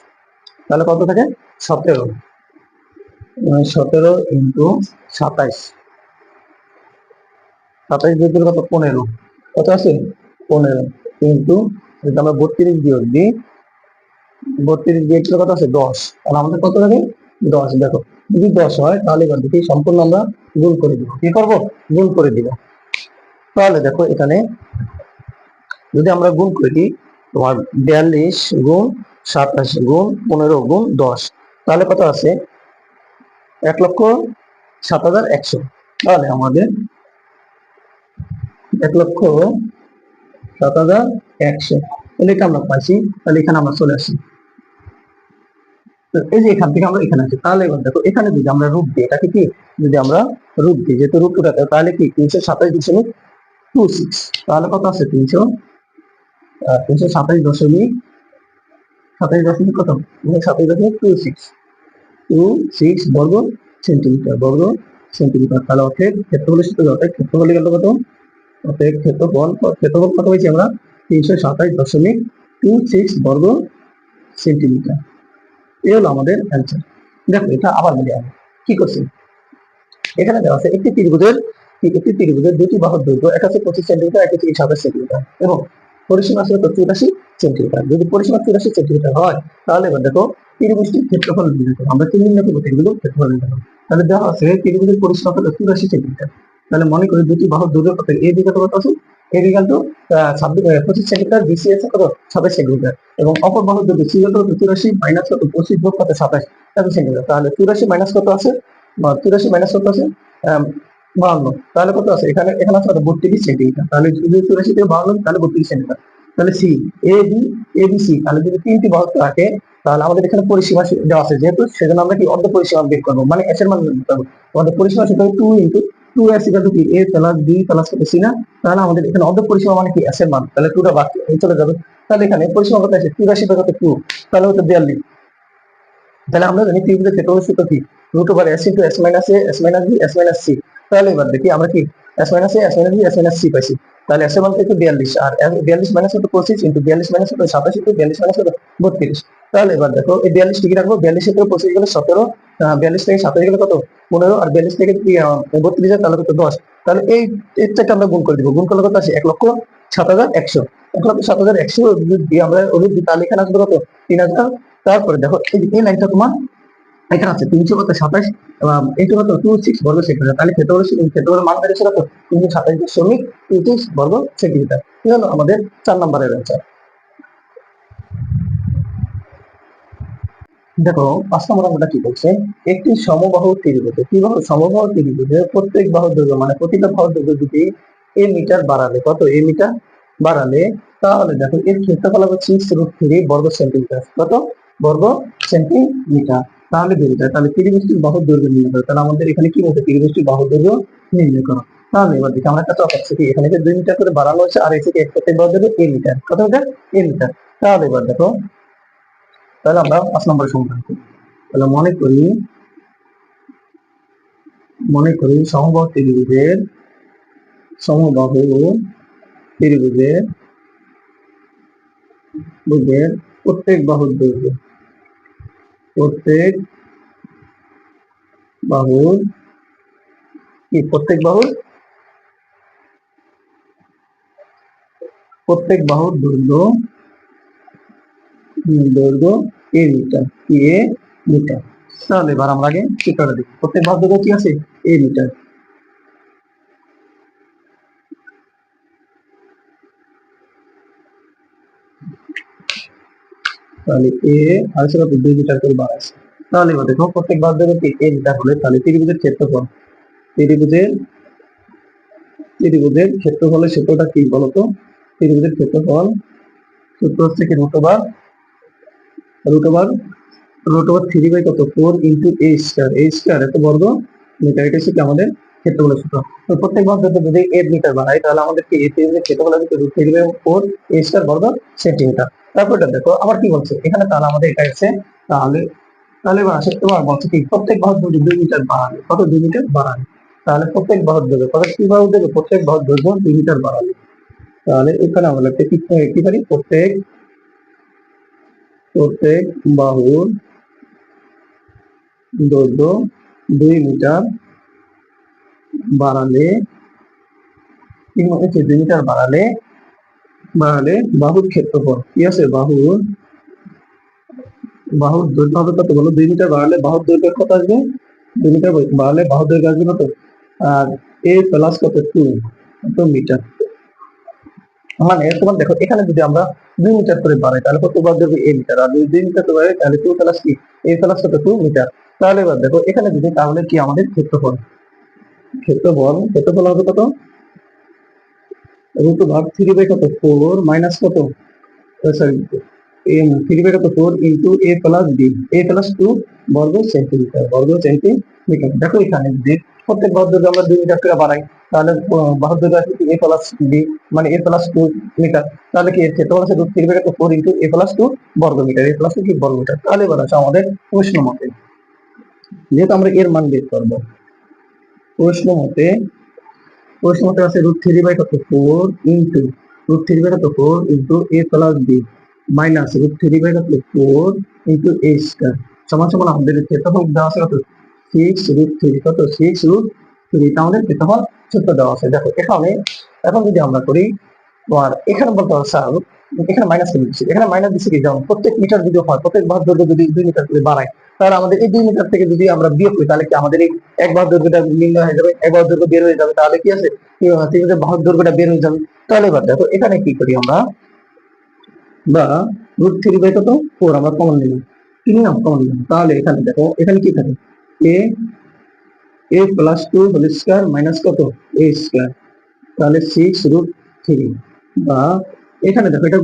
তাহলে কত থাকে 17, 17 ইন্টু 27, 27 বিয়োগ দিলে কত 15, কত আছে 15 ইন্টু যদি আমরা 32 বিয়োগ দিই, 32 বিয়োগ দিলে কত আছে 10, তাহলে আমাদের কত থাকে 10। দেখো যদি 10 হয় তাহলে এবার দেখি সম্পূর্ণ আমরা গুণ করে দিব, কি করবো গুণ করে দিব। তাহলে দেখো এখানে যদি আমরা গুণ করে দিই তোমার 42 গুণ 27 গুণ 15 গুণ 10, তাহলে কত আছে 1,07,100। তাহলে আমাদের 1,07,100, তাহলে এটা আমরা পাইছি। তাহলে এখানে আমরা চলে আসি, এই যে এখান থেকে আমরা এখানে আসি। তাহলে এবার দেখো এখানে যদি আমরা রূপ দিই, এটাকে কি যদি আমরা রূপ দিই, যেহেতু রূপ উঠাতে তাহলে কি 327.5 26। তাহলে কত আছে 327 দশমিক কত, 27.26 বর্গ সেন্টিমিটার, তাহলে অর্থের ক্ষেত্রফল সূত্র, অর্থাৎ ক্ষেত্রফল গেল কত, অর্থাৎ ক্ষেত্রফল কত হয়েছে আমরা 327.26 বর্গ সেন্টিমিটার। এই হলো আমাদের অ্যান্সার। দেখো এটা আবার বলি আমি কি করছি, এখানে দেওয়া আছে একটি ত্রিভুজের দুটি বাহুর দৈর্ঘ্য, এক আছে 25 সেন্টিমিটার, এক হচ্ছে 27 সেন্টিমিটার এবং পরিসীমা আছে 84 সেন্টিমিটার। যদি পরিসীমা 84 সেন্টিমিটার হয় তাহলে এবার দেখো ত্রিভুজটির ক্ষেত্রফল নির্ণয় করো। আমরা নির্ণয় করবো ত্রিভুজের ক্ষেত্রফল নির্ণয় করবো। তাহলে দেওয়া আছে ত্রিভুজের পরিসীমা হলো 84 সেন্টিমিটার। তাহলে মনে করি দুটি বাহুর দৈর্ঘ্য কত, এ দিকে কত আছে, এ দিকে 25 সেন্টিমিটার, বিসি আছে কত 27 সেন্টিমিটার এবং অপর বাহুর দৈর্ঘ্য সি কত 84 মাইনাস কত 25 যোগ কত 27 সেন্টিমিটার। তাহলে 84 মাইনাস কত আছে, 84 মাইনাস কত আছে 52। তাহলে কত আছে এখানে, আছে কত 32 সেন্টিমিটার। তাহলে যদি 84 থেকে 52 তাহলে 32 সেন্টিমিটার। তাহলে সি এ বি সি, তাহলে যদি তিনটি বাহু থাকে তাহলে আমাদের এখানে পরিসীমা দেওয়া আছে যেহেতু, সেজন্য আমরা কি অর্ধ পরিসীমা বের করবো, মানে এস এর মান বের করবো। আমাদের পরিসীমা সেটা 2 ইনটু 2s ইকুয়াল টু কি a প্লাস b প্লাস কত c না। তাহলে আমাদের এখানে অর্ধ পরিসীমা মানে কি s এর মান, তাহলে 2টা বাদ চলে যাবে। তাহলে এখানে পরিসীমা কত আছে 83 কত 2, তাহলে হচ্ছে 42। তাহলে আমরা জানি ত্রিভুজের ক্ষেত্রফল সূত্র কি, root over s into s minus a s minus b s minus c। তাহলে এবার দেখি আমরা কি s minus a s minus b s minus c পাইছি। তাহলে s এর মান থেকে 42 আর 42 মাইনাস কত 25 ইনটু 42 মাইনাস কত 27 ইনটু 42 মাইনাস কত 32। তাহলে এবার দেখো এই 42 টিকে রাখবো, 42 থেকে 25 গেলে 17, 42 থেকে 27 গেলে কত 15 আর 42 থেকে 32 যায় তাহলে কত 10। তাহলে এই এরটাকে আমরা গুণ করে দিব, গুণ করলে কত আসে 1,07,100, 1,07,100 যদি আমরা ওই তাহলে এখানে আসবে কত 3,000। তারপরে দেখো এই লাইনটা তোমার এখানে আছে 327 এইটা কত 26 বর্গ সেন্টিমিটার। তাহলে ক্ষেত্রফলের মান বেড়েছে কত 327.26 বর্গ সেন্টিমিটার। এই হলো আমাদের 4 নম্বরের অ্যান্সার। দেখো 5 নম্বর আমরা কি বলছে, একটি সমবাহু ত্রিভুজে সমবাহু ত্রিভুজে প্রত্যেক বাহুর দৈর্ঘ্য মানে প্রতিটা বাহুর দৈর্ঘ্য যদি a মিটার বাড়ালে, কত a মিটার বাড়ালে, তাহলে দেখো এর ক্ষেত্রফল হবে 6√3 বর্গ সেন্টিমিটার, কত বর্গ সেন্টিমিটার। তাহলে বেরিয়ে তাহলে ত্রিভুজটির বাহুর দৈর্ঘ্য নির্ণয় করো। তাহলে আমাদের এখানে কি বলছে, ত্রিভুজটির বাহুর দৈর্ঘ্য নির্ণয় করো। তাহলে এবার দেখি আমরা একটা চক আছে কি, এখানে 2 মিটার করে বাড়ানো হচ্ছে আর এসে প্রত্যেক বাহুর দৈর্ঘ্য a মিটার, কত মিটার a মিটার। তাহলে এবার দেখো, তাহলে আমরা 5 নম্বরের সমাধান করি। তাহলে মনে করি সমবাহু ত্রিভুজের প্রত্যেক বাহুর দৈর্ঘ্য, প্রত্যেক বাহুর দৈর্ঘ্য a মিটার, তাহলে এবার আমরা আগে চিত্রটা দেখি। প্রত্যেক বাহুর দৈর্ঘ্য কি আছে a মিটার। তাহলে a আর সেটা 2 মিটার করে বাড়াচ্ছে। তাহলে এবার দেখো প্রত্যেক বাহুর দৈর্ঘ্য কি a মিটার হলে তাহলে ত্রিভুজের ক্ষেত্রফলের সূত্রটা কি বলতো, ত্রিভুজের ক্ষেত্রফল সূত্র হচ্ছে কি রুট ওভার 3 বাই কত 4 ইনটু a স্কয়ার এত বর্গ মিটার। এটা হচ্ছে কি আমাদের ক্ষেত্রফলের সূত্র। তো প্রত্যেক বাহুর দৈর্ঘ্য যদি a মিটার বাড়াই তাহলে আমাদের কি এই ত্রিভুজের ক্ষেত্রফল হবে রুট 3 বাই 4 a স্কয়ার বর্গ সেন্টিমিটার। তারপর এটা দেখো আবার কি বলছে এখানে, তাহলে আমাদের এটা আছে। তাহলে এবার আসে তোমার বলছে কি প্রত্যেক বাহুর দৈর্ঘ্য 2 মিটার বাড়ালে, কত 2 মিটার বাড়ালে, তাহলে প্রত্যেক বাহুর দৈর্ঘ্য প্রত্যেক বাহুর দৈর্ঘ্য 2 মিটার বাড়ালে, তাহলে এখানে আমরা কি পারি প্রত্যেক বাহুর দৈর্ঘ্য 2 মিটার বাড়ালে, 2 মিটার বাড়ালে বাহুর ক্ষেত্রফল কি আছে, বাহুর দৈর্ঘ্য হবে কত বলো, 2 মিটার বাড়ালে বাহুর দৈর্ঘ্য কত আসবে, 2 মিটার বাড়ালে বাহুর দৈর্ঘ্য আসবে কত, আর a প্লাস কত 2 মিটার। মানে তোমার দেখো এখানে যদি আমরা 2 মিটার করে বাড়াই তাহলে কত বার দেবে a মিটার, আর 2 মিটার করে বাড়াই তাহলে 2 প্লাস কি a প্লাস কত 2 মিটার। তাহলে এবার দেখো এখানে যদি তাহলে কি আমাদের ক্ষেত্রফল হবে কত, রুট ওভার 3 বাই কত 4 মাইনাস কত, সরি 3 বাই কত 4 into a plus b a plus 2 বর্গ সেন্টিমিটার। দেখো এখানে যদি প্রত্যেক বাহুর দৈর্ঘ্য আমরা 2 মিটার করে বাড়াই তাহলে বাহুর দৈর্ঘ্য আছে এ প্লাস বি, মানে এ প্লাস 2 মিটার। তাহলে কি এর ক্ষেত্রফল আছে √3/4 ইন্টু এ প্লাস 2 বর্গ মিটার, এ প্লাস 2 কি বর্গ মিটার। তাহলে এবার আছে আমাদের প্রশ্ন মতে, যেহেতু আমরা এর মান বের করবো, প্রশ্ন মতে আছে √3/4 ইন্টু √3/4 ইন্টু এ প্লাস বি মাইনাস √3/4 ইন্টু এ স্কয়ার সমান সমান আমাদের ক্ষেত্রফল দেওয়া আছে কত 6√3, কত 6√3, তাহলে ক্ষেত্রফল সূত্র দেওয়া আছে। দেখো এখানে এখন যদি আমরা করি, আর এখানে বলতে হবে স্যার এখানে মাইনাস করে দিচ্ছি, এখানে মাইনাস দিচ্ছি কি, যেমন প্রত্যেক মিটার যদি হয়, প্রত্যেক বাহুর দৈর্ঘ্য যদি 2 মিটার করে বাড়ায়, তাহলে আমাদের এই 2 মিটার থেকে যদি আমরা বিয়োগ করি, তাহলে কি আমাদের এই এক বাহুর দৈর্ঘ্যটা নির্ণয় হয়ে যাবে, এক বাহুর দৈর্ঘ্য বের হয়ে যাবে। তাহলে কি আছে, বাহুর দৈর্ঘ্যটা বের হয়ে যাবে। তাহলে এবার দেখো এখানে কি করি আমরা, বা √3/4 আমরা কমন নিলাম, কি নিলাম, কমন নিলাম। তাহলে এখানে দেখো এখানে কি থাকে, এ এ প্লাস 2 হোল স্কয়ার মাইনাস কত এ স্কয়ার, তাহলে 6√3, বা এখানে দেখো এটা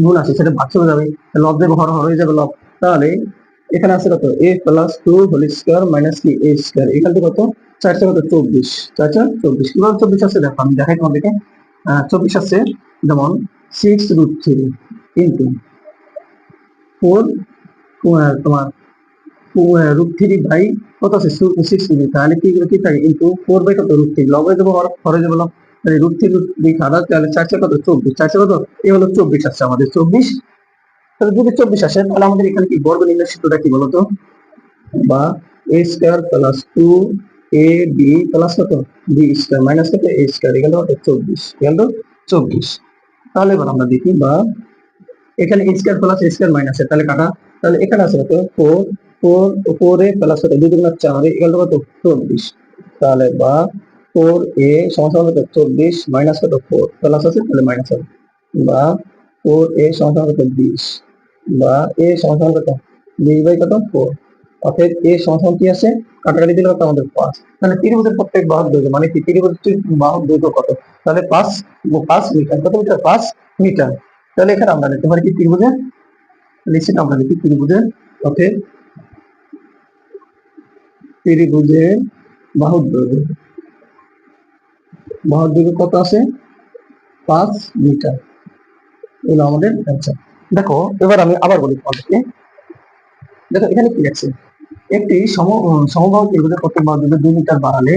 গুণ আছে, সেটা ভাগ চলে যাবে, লব দেবো, হর হয়ে যাবে লব। তাহলে এখানে আছে কত এ প্লাস 2 হোল স্কয়ার মাইনাস কি এ স্কয়ার, এখান থেকে কত 4 কত 24, 4 কিভাবে 24 আছে দেখো আমি দেখাই তোমাদেরকে। 24 আছে, যেমন 6√3 ইন্টু 4, তোমার √3 বাই কত আছে 6, তাহলে কি কি থাকে ইন্টু 4 বাই কত √3, লবে দেবো হরে যাবো লব, তাহলে √3 খাদা, তাহলে 4 কত 24, 4 কত এই হলো 24 আসছে আমাদের 24। তাহলে যদি 24 আসে, তাহলে আমাদের এখানে কি বর্গ নির্ণয় সূত্রটা কি বলতো, বা এ স্কয়ার প্লাস 2 এ বি প্লাস কত বি স্কয়ার মাইনাস কত এ স্কয়ার এগুলো কত 24, এগুলো 24। তাহলে এবার আমরা দেখি, বা এখানে এ স্কয়ার প্লাস এ স্কয়ার মাইনাস তাহলে কাটা, তাহলে এখানে আছে কত 4, 4 এ প্লাস কত 2 দুগুণ 4 এগুলো কত 24, তাহলে বা 4 এ সমান সমান কত 24 মাইনাস কত 4 প্লাস আছে, তাহলে মাইনাস হবে, বা 4 এ সমান সমান কত 20, বা এ সমান সমান কত 20/কত 4, অর্থাৎ এ সমান সমান কি আছে, কাটাকাটি দিলে কত আমাদের 5। তাহলে ত্রিভুজের প্রত্যেক বাহুর দৈর্ঘ্য, মানে কি ত্রিভুজের বাহুর দৈর্ঘ্য কত, তাহলে 5 মিটার, কত মিটার 5 মিটার। তাহলে এখানে আমরা লিখতে পারি কি ত্রিভুজের, লিখছি আমরা লিখি ত্রিভুজের, অর্থাৎ ত্রিভুজের বাহুর দৈর্ঘ্য, বাহুর দৈর্ঘ্য কত আছে 5 মিটার, এগুলো আমাদের অ্যান্সার। দেখো এবার আমি আবার বলি তোমাদেরকে, দেখো এখানে কি আছে, একটি সমবাহু ত্রিভুজের প্রত্যেক বাহুর দৈর্ঘ্য 2 মিটার বাড়ালে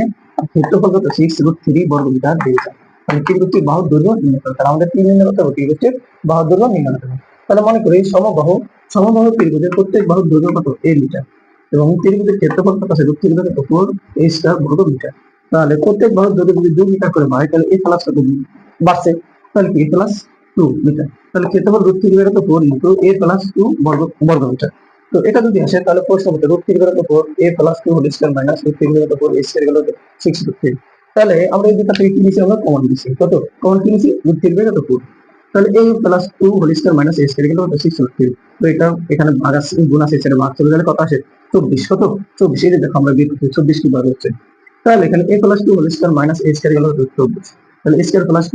ক্ষেত্রফল কত 6√3 বর্গ মিটার বেড়ে যায়। মানে ত্রিভুজটির বাহুর দৈর্ঘ্য নির্ণয় করতে হবে, আমাদের কি নির্ণয় করতে হবে, ত্রিভুজটির বাহুর দৈর্ঘ্য নির্ণয় করতে হবে। তাহলে মনে করি সমবাহু ত্রিভুজের প্রত্যেক বাহুর দৈর্ঘ্য কত a মিটার, এবং ত্রিভুজের ক্ষেত্রফল কত আছে √3/4 a স্কয়ার বর্গ মিটার। তাহলে প্রত্যেক বাহুর দৈর্ঘ্য যদি 2 মিটার করে বাড়ে, তাহলে a প্লাস কত বাড়ছে, তাহলে কি a প্লাস 2 মিটার, তাহলে ক্ষেত্রফল √3/4 ইন্টু a প্লাস 2 বর্গ মিটার। তো এটা যদি আসে, তাহলে প্রশ্ন মতে √3/4 a plus 2 whole square minus √3/4 a square গেল 6√3। তাহলে আমরা এই দুটো থেকে কি নিছি, আমরা কমন নিছি, কত কমন কি নিছি √3/4, তাহলে a plus 2 whole square minus a square গেল 6√3। তো এটা এখানে ভাগ আছে, গুণ আছে, সেটা ভাগ চলে গেলে কত আসে 24, কত 24, এই যে দেখো আমরা বের করছি 24 কি ভাগ হচ্ছে। তাহলে এখানে a plus 2 whole square minus a square গেল 24, তাহলে a স্কয়ার প্লাস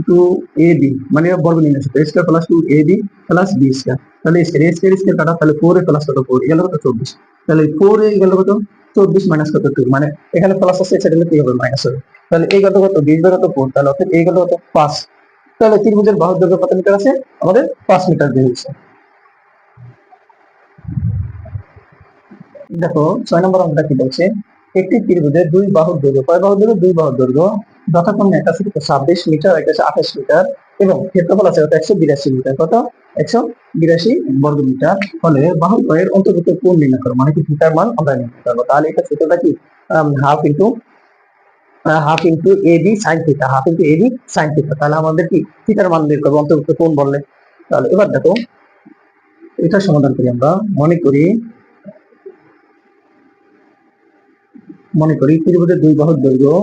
2 ab, মানে বর্গ নির্ণয় সূত্র a square plus 2ab plus b square, তাহলে স্কয়ার কাটা, তাহলে 4 এ প্লাস কত 4 গেল কত 24, তাহলে 4 এ গেল কত 24 মাইনাস কত 2, মানে এখানে প্লাস আছে, সেটা কি হবে মাইনাস হবে। তাহলে এই গেল কত 20/4, তাহলে অর্থাৎ এই গেল কত 5। তাহলে ত্রিভুজের বাহুর দৈর্ঘ্য কত মিটার আছে, আমাদের 5 মিটার বের হয়েছে। দেখো 6 নম্বর অঙ্কটা কি বলছে, একটি ত্রিভুজের দুই বাহুর দৈর্ঘ্য, কয় বাহুর দৈর্ঘ্য, দুই বাহুর দৈর্ঘ্য যথাক্রমে একটা আছে 26 মিটার, একটা আছে 28 মিটার, এবং ক্ষেত্রফল আছে 182 মিটার, কত 182 বর্গ মিটার হলে বাহু দ্বয়ের অন্তর্গত কোণ নির্ণয় করো, মানে কি থিটার মান আমরা নির্ণয় করবো। তাহলে এটা সূত্রটা কি, half into A B sine theta, half into A B sine theta. তাহলে আমাদের কি থিটার মান বের করবো অন্তর্গত কোণ বললে। তাহলে এবার দেখো এটা সমাধান করি আমরা, মনে করি ত্রিভুজের দুই বাহুর দৈর্ঘ্য,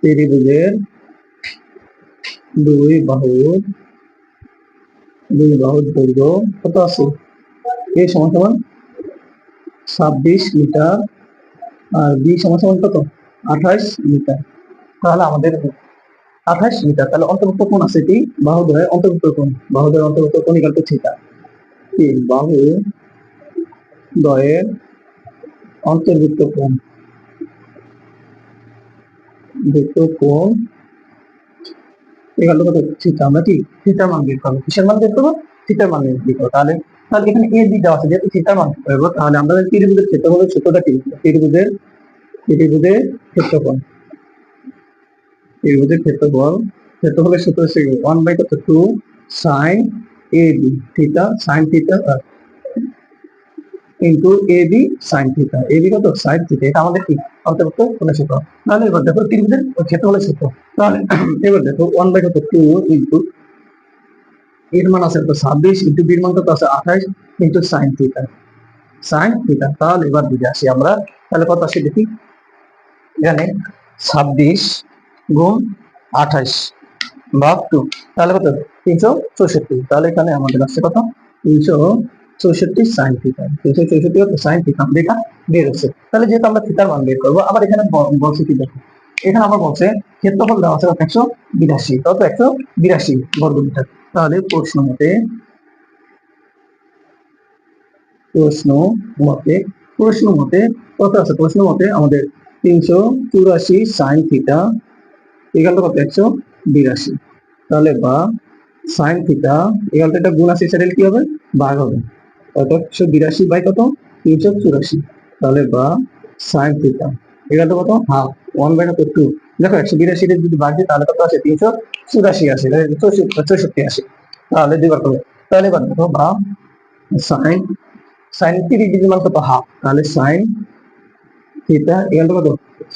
ত্রিভুজের দুই বাহুর দৈর্ঘ্য কত আছে, এ সমান সমান 26 মিটার, আর বি সমান সমান কত 28 মিটার। তাহলে আমাদের 28 মিটার, তাহলে অন্তর্ভুক্ত কোণ আছে কি, বাহুদ্বয়ের অন্তর্ভুক্ত কোণ, বাহুদ্বয়ের অন্তর্ভুক্ত কোণ ইকুয়াল টু থিটা। কি বাহু দ্বয়ের অন্তর্ভুক্ত কোণ দুটো কোণ এগুলো কত থিটা, আমরা কি থিটার মান বের করবো, কিসের মান বের করবো, থিটার মান বের করবো। তাহলে তাহলে এখানে এ বি দেওয়া আছে, যেহেতু থিটার মান বের করবো, তাহলে আমরা ত্রিভুজের ক্ষেত্রফলের সূত্রটা কি, ত্রিভুজের ত্রিভুজের ক্ষেত্রফল, ত্রিভুজের ক্ষেত্রফল, ক্ষেত্রফলের সূত্র হচ্ছে 1 বাই কত 2 sine A B theta, sine theta into A B sine theta, A B কত সাইন থিটা, এটা আমাদের কি অন্তর্ভুক্ত কোণের সূত্র। তাহলে এবার দেখো ত্রিভুজের ক্ষেত্রফলের সূত্র, তাহলে এবার দেখো 1 বাই কত 2 ইন্টু এর মান আছে কত 26 ইন্টু বির মান কত আছে 28 into sine theta, sine theta. তাহলে এবার দিকে আসি আমরা, তাহলে কত আসে দেখি, এখানে 26 গুণ 28 ভাগ 2, তাহলে কত 364, তাহলে এখানে আমাদের আসছে কত 364 সাইন থিটা, 364 কত সাইন থিটা দেখা বের হচ্ছে। তাহলে যেহেতু আমরা থিটার মান বের করবো, আবার এখানে বলছে কি দেখো, এখানে আবার বলছে ক্ষেত্রফল দেওয়া আছে 182, কত 182 বর্গমিটার। তাহলে প্রশ্ন মতে প্রশ্ন মতে কত আছে, প্রশ্ন মতে আমাদের 384 সাইন থিটা এখানটা কত 182, তাহলে বা সাইন থিটা এখানটা একটা গুণ আছে, সেটা কি হবে ভাগ হবে, কত 182 বাই কত 384, তাহলে বা সাইন থিটা এখানটা কত হাফ 1 বাই কত 2, দেখো 182 যদি ভাগ দিই তাহলে কত আসে 384 আসে, 64 আসে, তাহলে দুইবার করবে। তাহলে এবার দেখো বা সাইন সাইন 30 ডিগ্রি মান কত হাফ, তাহলে সাইন থিটা এখানটা কত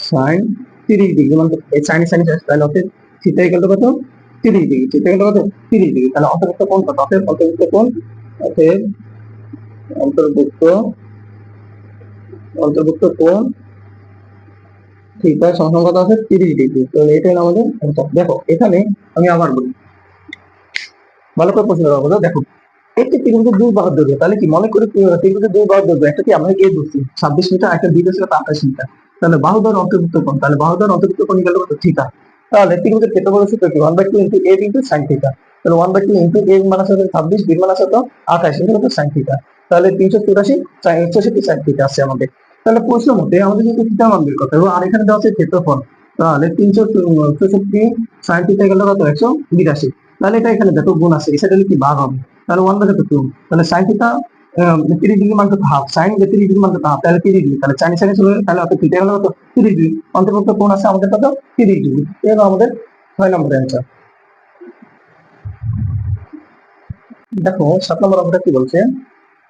সাইন 30 ডিগ্রি মান এই সাইন সাইন তাহলে হচ্ছে থিটা এখানটা কত 30 ডিগ্রি, থিটা এখানটা কত 30 ডিগ্রি, তাহলে অন্তর্ভুক্ত কোণ কত, অন্তর্ভুক্ত কোণ অতএব অন্তর্ভুক্ত অন্তর্ভুক্ত কোণ থিটা সমান কত আছে 30 ডিগ্রি, তো এটা হলো আমাদের answer। দেখো এখানে আমি আবার বলি, ভালো করে প্রশ্ন করবো, দেখো একটি ত্রিভুজের দুই বাহুর দৈর্ঘ্য, তাহলে কি মনে করি ত্রিভুজের দুই বাহুর দৈর্ঘ্য, একটা কি আমরা এ ধরছি 26 মিটার, একটা বি ধরছি 28 মিটার, তাহলে বাহু দ্বয়ের অন্তর্ভুক্ত কোণ, তাহলে বাহু দ্বয়ের অন্তর্ভুক্ত কোণ গেল কত থিটা। তাহলে ত্রিভুজের ক্ষেত্রফলের সূত্র কি 1/2 ইন্টু এ ইন্টু সাইন থিটা, তাহলে 1/2 ইন্টু এ মান আছে 26, বি মান আছে কত 28, এটা কত সাইন থিটা, তাহলে 384 64 সাইন থিটা আছে আমাদের। তাহলে প্রশ্ন মতে আমাদের যদি থিটা মান বের করতে হবে, আর এখানে দেওয়া আছে ক্ষেত্রফল, তাহলে 364 সাইন থিটা গেল কত 182, তাহলে এটা এখানে দেখো গুণ আছে, এই সাইডে কি ভাগ হবে, তাহলে 1/2, তাহলে সাইন থিটা 30 ডিগ্রি মান কত হাফ, সাইন 30 ডিগ্রি মান কত হাফ, তাহলে 30 ডিগ্রি, তাহলে সাইন সাইন চলে গেলে, তাহলে অত থিটা হলো কত 30 ডিগ্রি, অন্তর্ভুক্ত কোণ আছে আমাদের কত 30 ডিগ্রি, এই হলো আমাদের 6 নম্বর অ্যান্সার। দেখো 7 নম্বর অঙ্কটা কি বলছে,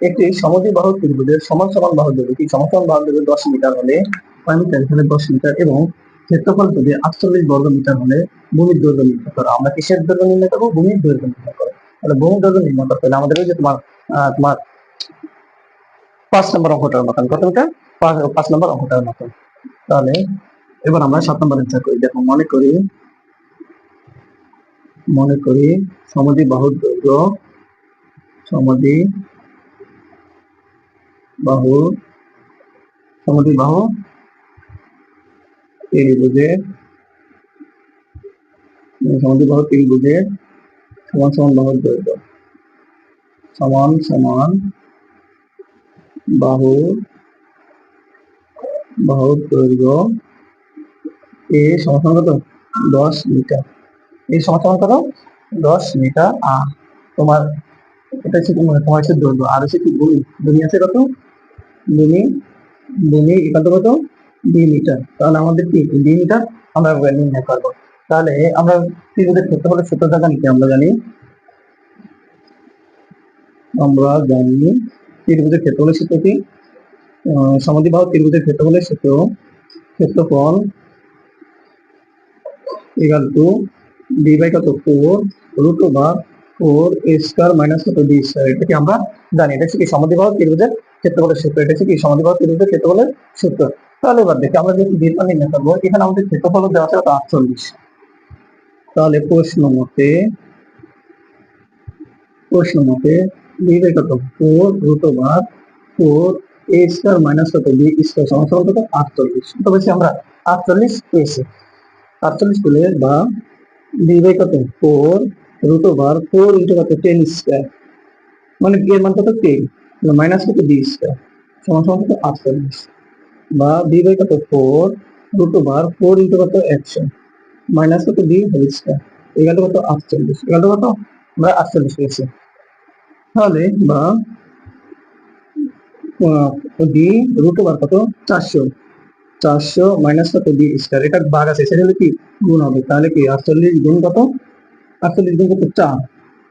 একটি সমদ্বিবাহু ত্রিভুজের সমান সমান বাহুর দৈর্ঘ্য, কি সমান সমান বাহুর দৈর্ঘ্য 10 মিটার হলে কয় মিটার, এখানে 10 মিটার, এবং ক্ষেত্রফল যদি 48 বর্গ মিটার হলে ভূমির দৈর্ঘ্য নির্ণয় করো। আমরা কিসের দৈর্ঘ্য নির্ণয় করবো, ভূমির দৈর্ঘ্য নির্ণয় করো। তাহলে ভূমির দৈর্ঘ্য নির্ণয় করতে হলে আমাদের ওই যে তোমার 5 নম্বর অঙ্কটার মতন, কত মিটার 5 নম্বর অঙ্কটার মতন। তাহলে এবার আমরা 7 নম্বর অ্যান্সার করি। দেখো মনে করি সমদ্বিবাহুর দৈর্ঘ্য, সমদ্বিবাহু সমদ্বিবাহু ত্রিভুজের সমদ্বিবাহু ত্রিভুজের সমান সমান বাহুর দৈর্ঘ্য, সমান সমান বাহুর দৈর্ঘ্য এ সমান সমান কত 10 মিটার, এই সমান সমান কত 10 মিটার। আর তোমার এটা হচ্ছে তোমার হচ্ছে দৈর্ঘ্য, আর হচ্ছে কি ভূমি আছে কত, ভূমি ভূমি এখানটা কত 2 মিটার, তাহলে আমাদের কি 2 মিটার আমরা নির্ণয় করবো। তাহলে আমরা ত্রিভুজের ক্ষেত্রফলের সূত্রটা জানি কি, আমরা জানি ত্রিভুজের ক্ষেত্রফলের সূত্র কি, সমদ্বিবাহু ত্রিভুজের ক্ষেত্রফলের সূত্র, ক্ষেত্রফল ইকুয়াল টু ডি বাই কত 4 রুট ওভার 4 এ স্কয়ার মাইনাস কত বি স্কয়ার, এটা কি আমরা জানি, এটা হচ্ছে কি সমদ্বিবাহু ত্রিভুজের ক্ষেত্রফলের সূত্র, এটা হচ্ছে কি সমদ্বিবাহু ত্রিভুজের ক্ষেত্রফলের সূত্র। তাহলে এবার দেখি আমরা যদি বির মান নির্ণয় করবো, এখানে আমাদের ক্ষেত্রফল দেওয়া আছে 48, তাহলে প্রশ্ন মতে বি বাই কত 4 রুট ওভার 4 এ স্কয়ার মাইনাস কত বি স্কয়ার সমান সমান কত 48, তো বেশি আমরা 48 পেয়েছি, 48 পেলে বা বি বাই কত 4 রুট ওভার 4 ইন্টু কত 10 স্কয়ার, মানে বি এর মান কত 10 মাইনাস কত বি স্কয়ার সমান সমান কত 48, বা বি বাই কত 4 রুট ওভার 4 ইন্টু কত 100 মাইনাস কত ডি হোল স্কয়ার এগুলো কত 48 এগুলো কত আমরা 48 পেয়েছি। তাহলে বা ডি রুট ওভার কত 400 মাইনাস কত ডি স্কয়ার এটা ভাগ আছে সেটা হলো কি গুণ হবে, তাহলে কি 48 গুণ কত 48 গুণ কত 4।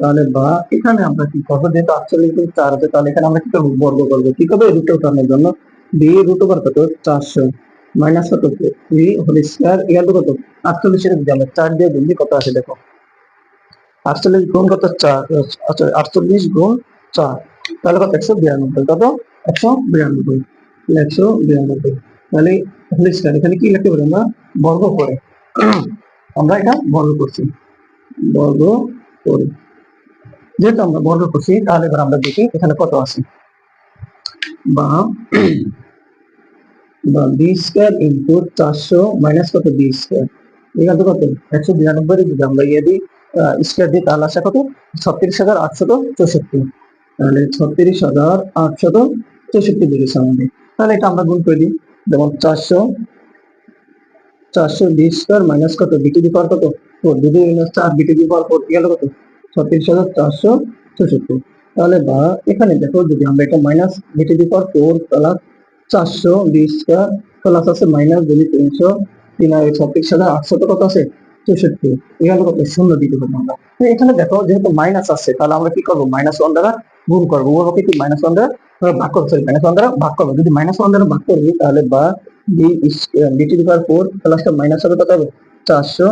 তাহলে বা এখানে আমরা কি করবো, যেহেতু 48 গুণ 4 আছে তাহলে এখানে আমরা কি করবো বর্গ করবো, কি করবো রুট ওভারের জন্য ডি রুট ওভার কত 400 মাইনাস কত ডি হোল স্কয়ার এগুলো কত 48 এর যদি আমরা 4 দিয়ে গুণ দিই কত আসে দেখো 48 গুণ কত 4 আচ্ছা 48 গুণ 4 তাহলে কত 192 কত 192 192 তাহলে হোল স্কয়ার এখানে কি লিখতে পারি আমরা বর্গ করে আমরা এটা বর্গ করছি বর্গ করে, যেহেতু আমরা বর্গ করছি তাহলে এবার আমরা দেখি এখানে কত আছে বা বি স্কয়ার ইন্টু 400 মাইনাস কত বি স্কয়ার এখানে কত 192 যদি আমরা ইয়ে দিই স্কয়ার দিই তাহলে আসে কত 36,864 তাহলে 36,864 বেরিয়েছে আমাদের। তাহলে এটা আমরা গুণ করে দিই, যেমন 400 বি স্কয়ার মাইনাস কত বি টু দি পাওয়ার কত 4 2 minus 4 B to the power 4 গেল কত 36,464। তাহলে বা এখানে দেখো যদি আমরা এটা minus B to the power 4 plus 400 B square plus আছে মাইনাস যদি 300 3 আর 36,800 কত আছে 64 এখানে কত শূন্য দিতে হবে আমরা। তো এখানে দেখো যেহেতু মাইনাস আছে তাহলে আমরা কি করবো -1 দ্বারা গুণ করবো, ওকে কি -1 দ্বারা ভাগ করবো, সরি -1 দ্বারা ভাগ করবো। যদি -1 দ্বারা ভাগ করবি তাহলে বা বি টু দি পাওয়ার 4 প্লাসটা মাইনাস হবে কত হবে 400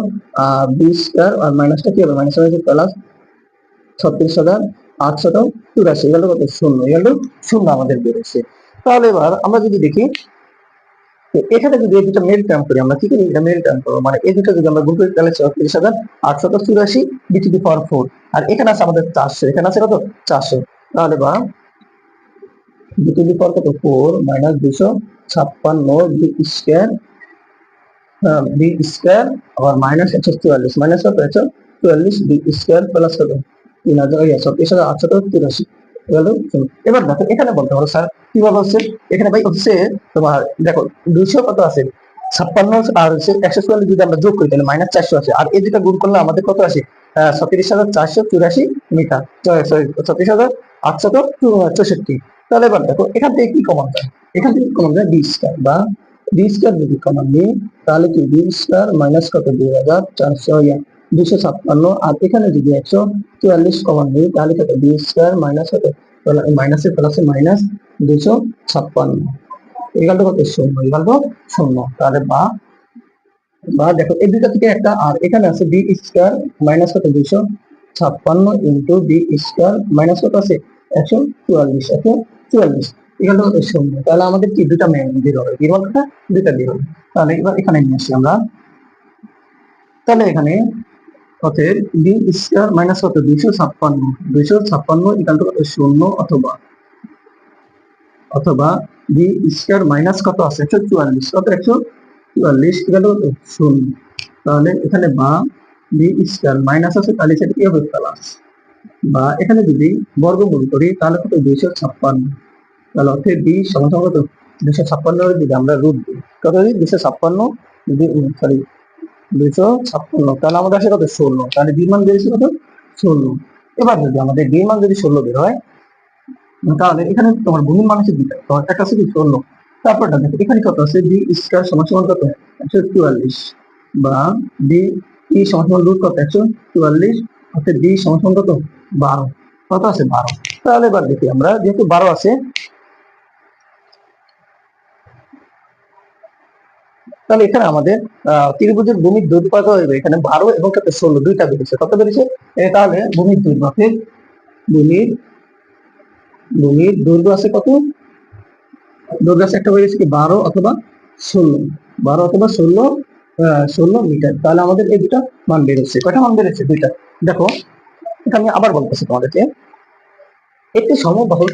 বি স্কয়ার আর মাইনাসটা কি হবে মাইনাস হবে প্লাস 36,884 এগুলো কত শূন্য এগুলো শূন্য আমাদের বেরোচ্ছে। তাহলে এবার আমরা যদি দেখি এখানে যদি এই দুটো মেল টার্ম করি আমরা কি করি এটা মেল টার্ম করবো, মানে এই দুটো যদি আমরা গুণ করি তাহলে 36,884 বি টু দি পাওয়ার 4 আর এখানে আছে আমাদের 400 এখানে আছে কত 400 তাহলে বা বি টু দি পাওয়ার কত 4 minus 256 B square B square আবার মাইনাস 144 মাইনাস কত 144 বি স্কয়ার প্লাস কত 36,884 গেল। এবার দেখো এখানে বলতে পারো স্যার কিভাবে হচ্ছে, এখানে ভাই হচ্ছে তোমার দেখো 200 কত আছে 56 আর হচ্ছে 144 যদি আমরা যোগ করি তাহলে -400 আছে আর এই দুটো গুণ করলে আমাদের কত আসে 36,484 মিটার, সরি 36,864। তাহলে এবার দেখো এখান থেকে কি কমন যায়, এখান থেকে কমন যায় বি স্কয়ার বা বি স্কয়ার যদি কমন নিই তাহলে কি বি স্কয়ার মাইনাস কত 2,456 আর এখানে যদি 144 কমন নিই তাহলে কত বি স্কয়ার মাইনাস কত মাইনাসে প্লাসে মাইনাস 256 এখান কত শূন্য এখান শূন্য। তাহলে বা বা দেখো এই দুটো থেকে একটা আর এখানে আছে বি স্কয়ার মাইনাস কত 256 ইন্টু বি স্কয়ার মাইনাস কত আছে 144 এখানে কত শূন্য। তাহলে আমাদের কি দুটা মান বের হবে, বের হওয়ার কথা দুটা বের হবে। তাহলে এবার এখানে নিয়ে আসি আমরা, তাহলে এখানে অতএব বি স্কয়ার মাইনাস কত 256 ইকাল টু কত শূন্য অথবা অথবা বি স্কয়ার মাইনাস কত আছে 144 কত 144 ইকাল টু শূন্য। তাহলে এখানে বা বি স্কয়ার মাইনাস আছে তাহলে সেটা কি হবে প্লাস, বা এখানে যদি বর্গমূল করি তাহলে কত 256 তাহলে অর্থাৎ বি সমান কত 256 যদি আমরা রুট দিই কত 256 যদি সরি 256 তাহলে আমাদের আসে কত 16 তাহলে বি মান বেরিয়েছে কত 16। এবার যদি আমাদের বি মান যদি 16 বের হয় তাহলে এখানে তোমার গুণন মান আছে দুটো, তো একটা আছে কি 16 তারপরটা দেখো এখানে কত আছে বি স্কয়ার সমান সমান কত 144 বা বি ই সমান সমান রুট কত 144 অর্থাৎ বি সমান সমান কত 12 কত আছে 12। তাহলে এবার দেখি আমরা যেহেতু 12 আছে তাহলে এখানে আমাদের ত্রিভুজের ভূমির দৈর্ঘ্য কত হবে, এখানে 12 এবং কত 16 দুইটা বেরিয়েছে, কত বেরিয়েছে তাহলে ভূমির দৈর্ঘ্য ভূমির ভূমির দৈর্ঘ্য আছে কত দৈর্ঘ্য আছে একটা বেরিয়েছে কি 12 অথবা 16 12 অথবা 16 মিটার। তাহলে আমাদের এই দুটা মান বেরিয়েছে, কয়টা মান বেরিয়েছে দুইটা। দেখো এটা আমি আবার বলতেছি তোমাদেরকে, একটি সমবাহু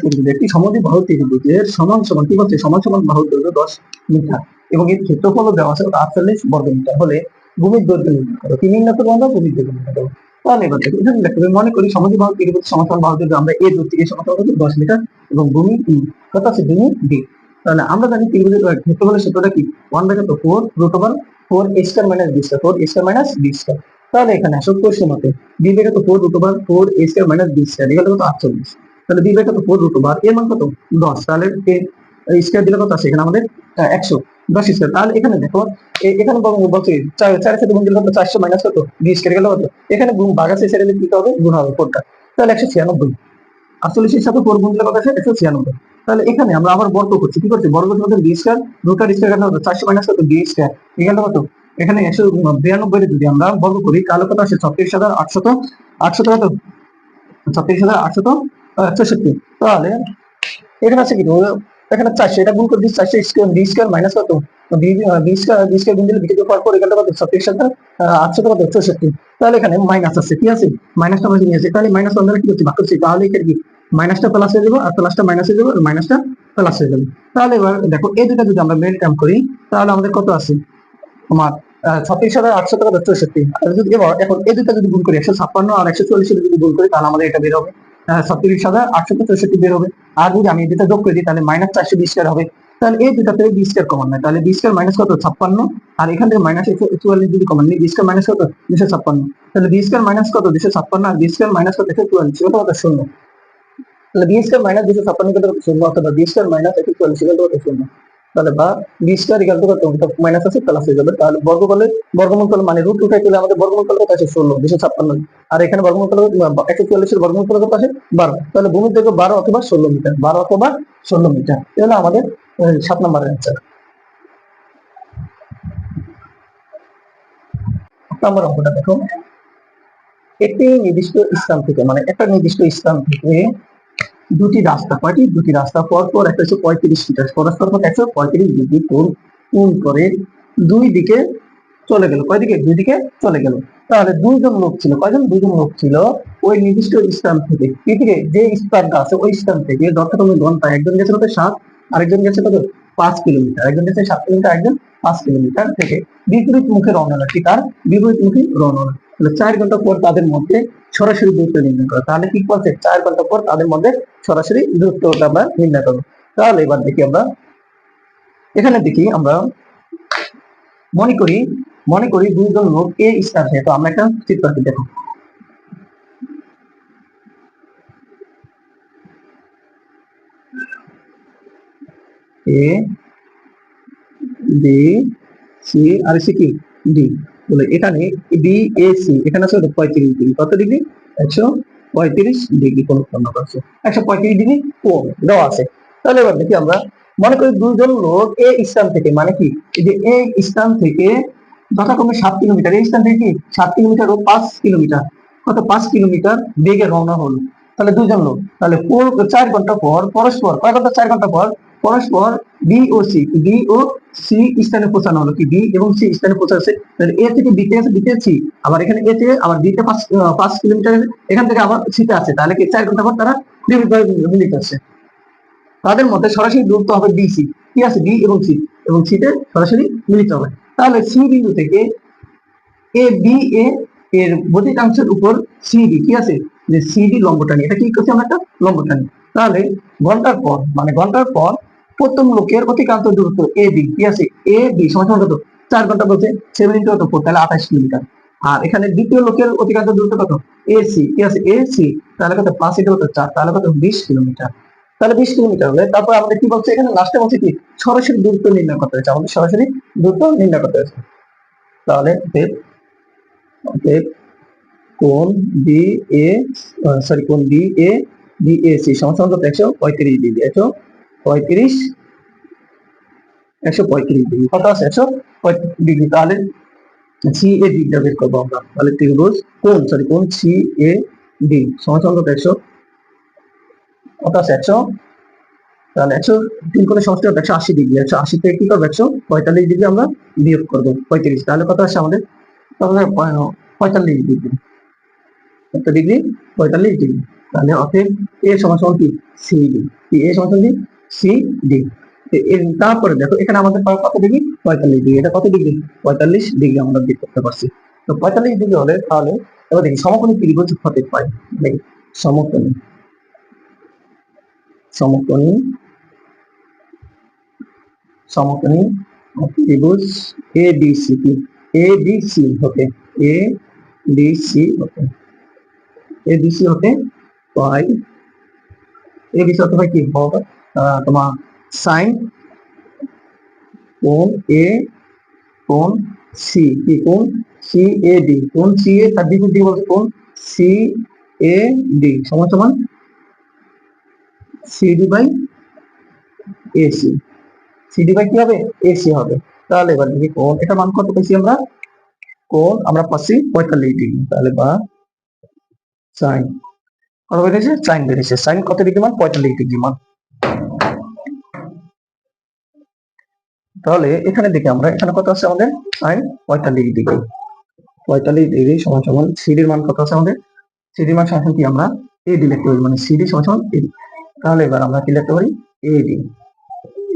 ত্রিভুজের সমান সমান কি বলছে সমান সমান বাহুর দৈর্ঘ্য 10 মিটার এবং এর ক্ষেত্রফল দেওয়া আছে 48 বর্গ মিটার হলে ভূমির দৈর্ঘ্য নির্ণয় করো। কি নির্ণয় করবো আমরা ভূমির দৈর্ঘ্য নির্ণয় করবো। তাহলে এবার দেখো এখানে লিখতে হবে, মনে করি সমদ্বিবাহু ত্রিভুজ সমান সমান বাহুর দৈর্ঘ্য আমরা এ দূর থেকে সমান সমান 10 মিটার এবং ভূমি কত আছে ভূমি ডি। তাহলে আমরা জানি ত্রিভুজের ক্ষেত্রফলের সূত্রটা কি, 1/4 √4 a² - b², 4 a² - b²। তাহলে এখানে আসো কোশ্চেন মতে b/4 √4 a² - b², এগুলো কত 48। তাহলে b/4 এর মান কত 10। তাহলে স্কয়ার দিলে কত আছে এখানে আমাদের 110 স্কয়ার। তাহলে এখানে দেখো এখানে বলছে 4 সাথে গুণ দিলে কত 400 মাইনাস কত b² গেল কত, এখানে গুণ ভাগ আছে সেটা দিতে হবে, গুণ হবে 4টা। তাহলে 196। 48 এর সাথে 4 গুণ দিলে কত আসে 196। তাহলে এখানে আমরা আবার বর্গ করছি, কি করছি বর্গ করছি বি স্কয়ার রুটার স্কয়ার গেল কত 400 মাইনাস কত বি স্কয়ার এখানে কত, এখানে 192 যদি আমরা বর্গ করি তাহলে কত আসে 36,800 800 কত 36,864। তাহলে এখানে আছে কি এখানে 400, এটা গুণ করে দিচ্ছি 400 স্কয়ার বি স্কয়ার মাইনাস কত বি স্কয়ার গুণ দিলে বিকে পাওয়ার পর এখানে কত 36,800 কত 64। তাহলে এখানে মাইনাস আছে, কি আছে মাইনাসটা আমরা নিয়ে আসি, তাহলে মাইনাস ওয়ান দ্বারা কি করছি ভাগ করছি, তাহলে এখানে কি মাইনাসটা প্লাস হয়ে যাবে আর প্লাসটা মাইনাস হয়ে যাবে আর মাইনাসটা প্লাস হয়ে যাবে। তাহলে এবার দেখো এই দুটো যদি আমরা মেল টার্ম করি তাহলে আমাদের কত আছে তোমার 36,800 কত 64। আর যদি এখন এই দুটো যদি গুণ করি 156 আর 144 যদি গুণ করি তাহলে আমাদের এটা বের হবে 36,864 বের হবে। আর যদি আমি এটা যোগ করে দিই তাহলে -420 হবে। তাহলে এই দুটা থেকে বি স্কয়ার কমন নাই, তাহলে বি স্কয়ার মাইনাস কত 56, আর এখান থেকে -144 যদি কমন নিই বি স্কয়ার মাইনাস কত 256। তাহলে বি স্কয়ার মাইনাস কত 256 আর বি স্কয়ার মাইনাস কত 144 কত কত শূন্য। তাহলে বি স্কয়ার মাইনাস 256 কত শূন্য, অথবা বি স্কয়ার মাইনাস 144 কত শূন্য। তাহলে বা বি স্কয়ার ইকুয়াল টু কত মাইনাস আছে প্লাস হয়ে যাবে। তাহলে বর্গ করলে বর্গমূল করলে মানে রুট উঠাই দিলে আমাদের বর্গমূল করলে কত আছে 16 256, আর এখানে বর্গমূল করলে 144 এর বর্গমূল করলে কত আছে 12। তাহলে ভূমি থেকে 12 অথবা 16 মিটার, 12 অথবা 16 মিটার, এটা হলো আমাদের 7 নম্বরের অ্যান্সার। 8 নম্বর অঙ্কটা দেখো, একটি নির্দিষ্ট স্থান থেকে মানে একটা নির্দিষ্ট স্থান থেকে দুটি রাস্তা পরপর 135 মিটার পরস্পর 135 ডিগ্রি কোণ করে দুই দিকে চলে গেল, কয়দিকে দুই দিকে চলে গেল। তাহলে দুইজন লোক ছিল, কয়জন দুইজন লোক ছিল ওই নির্দিষ্ট স্থান থেকে, কি থেকে যে স্থানটা আছে ওই স্থান থেকে যথাক্রমে ঘন্টায় একজন গেছে কত 7, আরেকজন গেছে কত 5 কিলোমিটার, একজন গেছে 7 কিলোমিটার একজন 5 কিলোমিটার থেকে বিপরীত মুখে রওনা হলো, কি তার বিপরীত মুখে রওনা হলো। তাহলে 4 ঘন্টা পর তাদের মধ্যে সরাসরি দূরত্ব নির্ণয় করা। তাহলে কি বলছে 4 ঘন্টা পর তাদের মধ্যে সরাসরি দূরত্বটা আমরা নির্ণয় করবো। তাহলে এবার দেখি আমরা এখানে দেখি আমরা মনে করি দুইজন লোক এ স্থান থেকে, তো আমরা একটা চিত্র আঁকি দেখো A B C R C কি ডি, বলে এখানে বি এ সি এখানে আছে 35 ডিগ্রি, কত ডিগ্রি 135 ডিগ্রি কোণ উৎপন্ন করছে, 135 ডিগ্রি কোণ দেওয়া আছে। তাহলে এবার দেখি আমরা মনে করি দুইজন লোক এই স্থান থেকে, মানে কি এই যে এই স্থান থেকে যথাক্রমে 7 কিলোমিটার, এই স্থান থেকে কি 7 কিলোমিটার ও 5 কিলোমিটার, কত 5 কিলোমিটার বেগে রওনা হলো। তাহলে দুইজন লোক, তাহলে 4 ঘন্টা পর পরস্পর কয় ঘন্টা 4 ঘন্টা পর পরস্পর বি ও সি স্থানে পৌঁছানো হলো, কি বি এবং সি স্থানে পৌঁছাচ্ছে। তাহলে এ থেকে বিতে আছে, বিতে সি, আবার এখানে এ থেকে আবার বিতে 5 কিলোমিটার, এখান থেকে আবার সিতে আছে। তাহলে কি 4 ঘন্টা পর তারা মিলিত আছে। তাদের মধ্যে সরাসরি দূরত্ব হবে বিসি, কি আছে বি এবং সিতে সরাসরি মিলিত হবে। তাহলে সি বিন্দু থেকে এ বি এর বদ্ধিতাংশের উপর সিডি কি আছে যে সিডি লম্ব টানি, এটা কি করছি আমরা একটা লম্ব টানি। তাহলে ঘন্টার পর প্রথম লোকের অতিক্রান্ত দূরত্ব এ বি কি আছে, এ বি সমান কত 4 ঘন্টা বলছে 7 × 4 তাহলে 28 কিলোমিটার। আর এখানে দ্বিতীয় লোকের অতিক্রান্ত দূরত্ব কত এ সি কি আছে এ সি, তাহলে কত 5 × 4 তাহলে কত 20 কিলোমিটার। তাহলে 20 কিলোমিটার হলে তারপর আমাদের কি বলছে এখানে লাস্টে বলছে কি সরাসরি দূরত্ব নির্ণয় করতে হচ্ছে, আমাদের সরাসরি দূরত্ব নির্ণয় করতে হচ্ছে। তাহলে কোণ বি এ কোণ বি এ সি সমান কত 135 ডিগ্রি, 135 কত আছে 135 ডিগ্রি। তাহলে সি এ ডিটা বের করবো আমরা, তাহলে ত্রিভুজ কোণ সি এ ডি সমান কত 100 কত আছে 100, তাহলে 103 কোণের সমষ্টি হবে 180 ডিগ্রি, 180 থেকে কি করবো 145 ডিগ্রি আমরা বিয়োগ করবো 35, তাহলে কত আসছে আমাদের 45 ডিগ্রি, কত ডিগ্রি 45 ডিগ্রি। তাহলে অতএব এ সমান কি সিডি, কি এ সমান কি সিডি। তারপরে দেখো এখানে আমাদের কত ডিগ্রি 45 ডিগ্রি, এটা কত ডিগ্রি 45 ডিগ্রি আমরা বের করতে পারছি। তো 45 ডিগ্রি হলে তাহলে এবার দেখি সমকোণী ত্রিভুজ হতে পারে, দেখি সমকোণী সমকোণী ত্রিভুজ এবিসি কি এবিসি হতে এবিসি হতে এবিসি হতে পাই এবিসি হতে পাই কি হবে তোমার সাইন কোণ এ কোণ সি কি কোণ সি এ ডি কোণ সি এ তার বিপরীত দিকে বলছে কোণ সি এ ডি সমান সমান CD by AC CD by কি হবে এসি হবে। তাহলে এবার দেখি কোণ এটা মান কত পেয়েছি আমরা কোণ আমরা পাচ্ছি 45 ডিগ্রি তাহলে বা সাইন কত বেরিয়েছে সাইন বেরিয়েছে সাইন কত ডিগ্রি মান 45 ডিগ্রি মান। তাহলে এখানে দেখি আমরা এখানে কত আছে আমাদের সাইন 45 ডিগ্রি 45 ডিগ্রি সমান সমান সিডির মান কত আছে আমাদের সিডির মান সমান কি আমরা এডি লিখতে পারি মানে সিডি সমান সমান এডি। তাহলে এবার আমরা কি লিখতে পারি এডি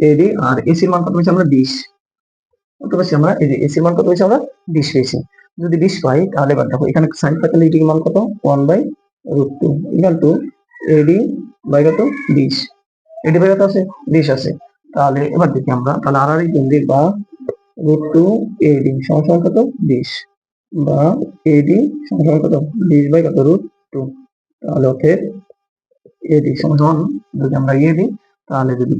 এডি আর এসির মান কত পেয়েছি আমরা 20 কত পেয়েছি আমরা এই যে এসির মান কত পেয়েছি আমরা 20 পেয়েছি। যদি 20 পাই তাহলে এবার দেখো এখানে সাইন 45 ডিগ্রি মান কত 1/√2 ইকুয়াল টু এডি বাই কত 20 এডি বাই কত আছে 20 আছে। তাহলে এবার দেখি আমরা তাহলে আর এই কেন্দ্রিক বা √2 এডি সমান সমান কত 20 বা এডি সমান সমান কত 20 বাই কত √2 তাহলে ওকে এডি সমান সমান যদি আমরা দিই তাহলে যদি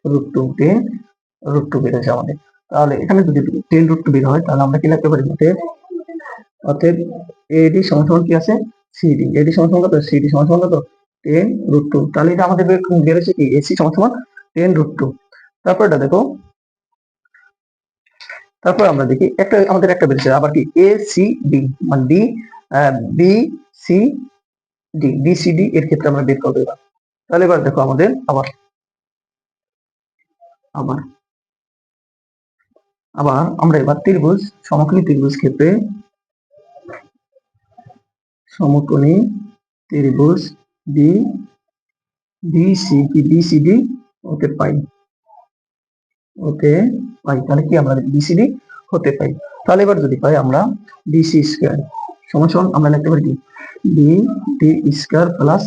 10√2 10√2 বের হয়েছে আমাদের। তাহলে এখানে যদি 10√2 বের হয় তাহলে আমরা কি লিখতে পারি অতএব এডি সমান সমান কি আছে সিডি এডি সমান সমান কত সিডি সমান সমান কত 10√2 তাহলে এটা আমাদের বেরোচ্ছে কি এসি সমান সমান 10√2। তারপর এটা দেখো তারপর আমরা দেখি একটা আমাদের একটা বেরিয়েছে আবার কি এ সি ডি মানে D B C D B C D এর ক্ষেত্রে আমরা বের করবো এবার। তাহলে এবার দেখো আমাদের আবার আবার আবার আমরা এবার ত্রিভুজ সমকোণী ত্রিভুজ ক্ষেত্রে সমকোণী ত্রিভুজ বি বিসি কি বিসিডি হতে পাই তাহলে কি আমরা বিসিডি হতে পাই। তাহলে এবার যদি পাই আমরা বিসি স্কয়ার সমান সমান আমরা লিখতে পারি কি B D square plus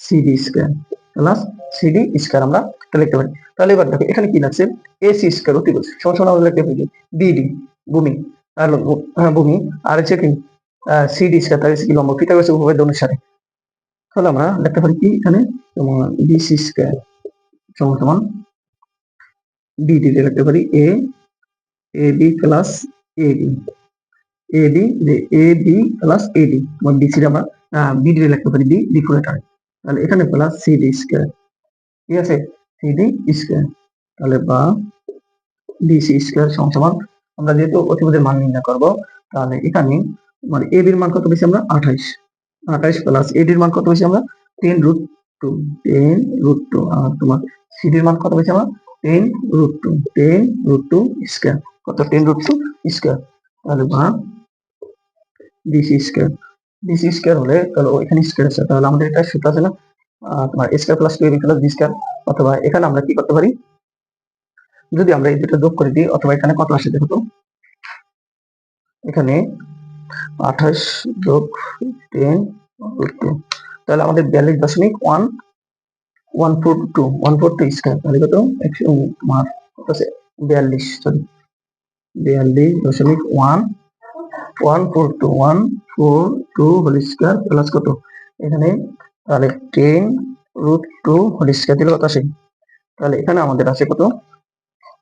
CD square plus CD square আমরা লিখতে পারি। তাহলে এবার দেখো এখানে কি লাগছে এসি স্কয়ার অতিভুজ সমান সমান আমরা লিখতে পারি বিডি ভূমি আর ভূমি আর হচ্ছে কি সিডি স্কয়ার তাহলে কি লম্ব ফিতা গেছে উপভেদ অনুসারে। তাহলে আমরা লিখতে পারি কি এখানে তোমার বিসি স্কয়ার সমান সমান বিডি লিখতে পারি এ এবি প্লাস এডি এডি যে এবি প্লাস এডি মানে বিসি আমরা বিডি লিখতে পারি বি ডিফোরেটারে তাহলে এখানে প্লাস সিডি স্কয়ার ঠিক আছে সিডি স্কয়ার তাহলে বা ডিসি স্কয়ার সমান সমান আমরা যেহেতু অতিভুজের মান নির্ণয় করব তাহলে এখানে মানে এবির মান কত পেয়েছি আমরা 28 প্লাস এডির মান কত পেয়েছি আমরা 10√2 10√2 আর তোমার সিডির মান কত পেয়েছি আমরা 10√2 স্কয়ার কত 10√2 স্কয়ার তাহলে বা ডিসি স্কয়ার ডিসি স্কয়ার হলে তাহলে এখানে স্কয়ার আছে তাহলে আমাদের এটা সূত্র আছে না তোমার a square plus 2ab plus b square অথবা এখানে আমরা কি করতে পারি যদি আমরা এই দুটো যোগ করে দিই অথবা এখানে কত আসে দেখো তো এখানে 28 যোগ 10√2 তাহলে আমাদের 42.142 স্কয়ার তাহলে কত তোমার কত আছে 42 সরি 42.142 হোল স্কয়ার প্লাস কত এখানে তাহলে 10√2 হোল স্কয়ার দিলে কত আসে তাহলে এখানে আমাদের আছে কত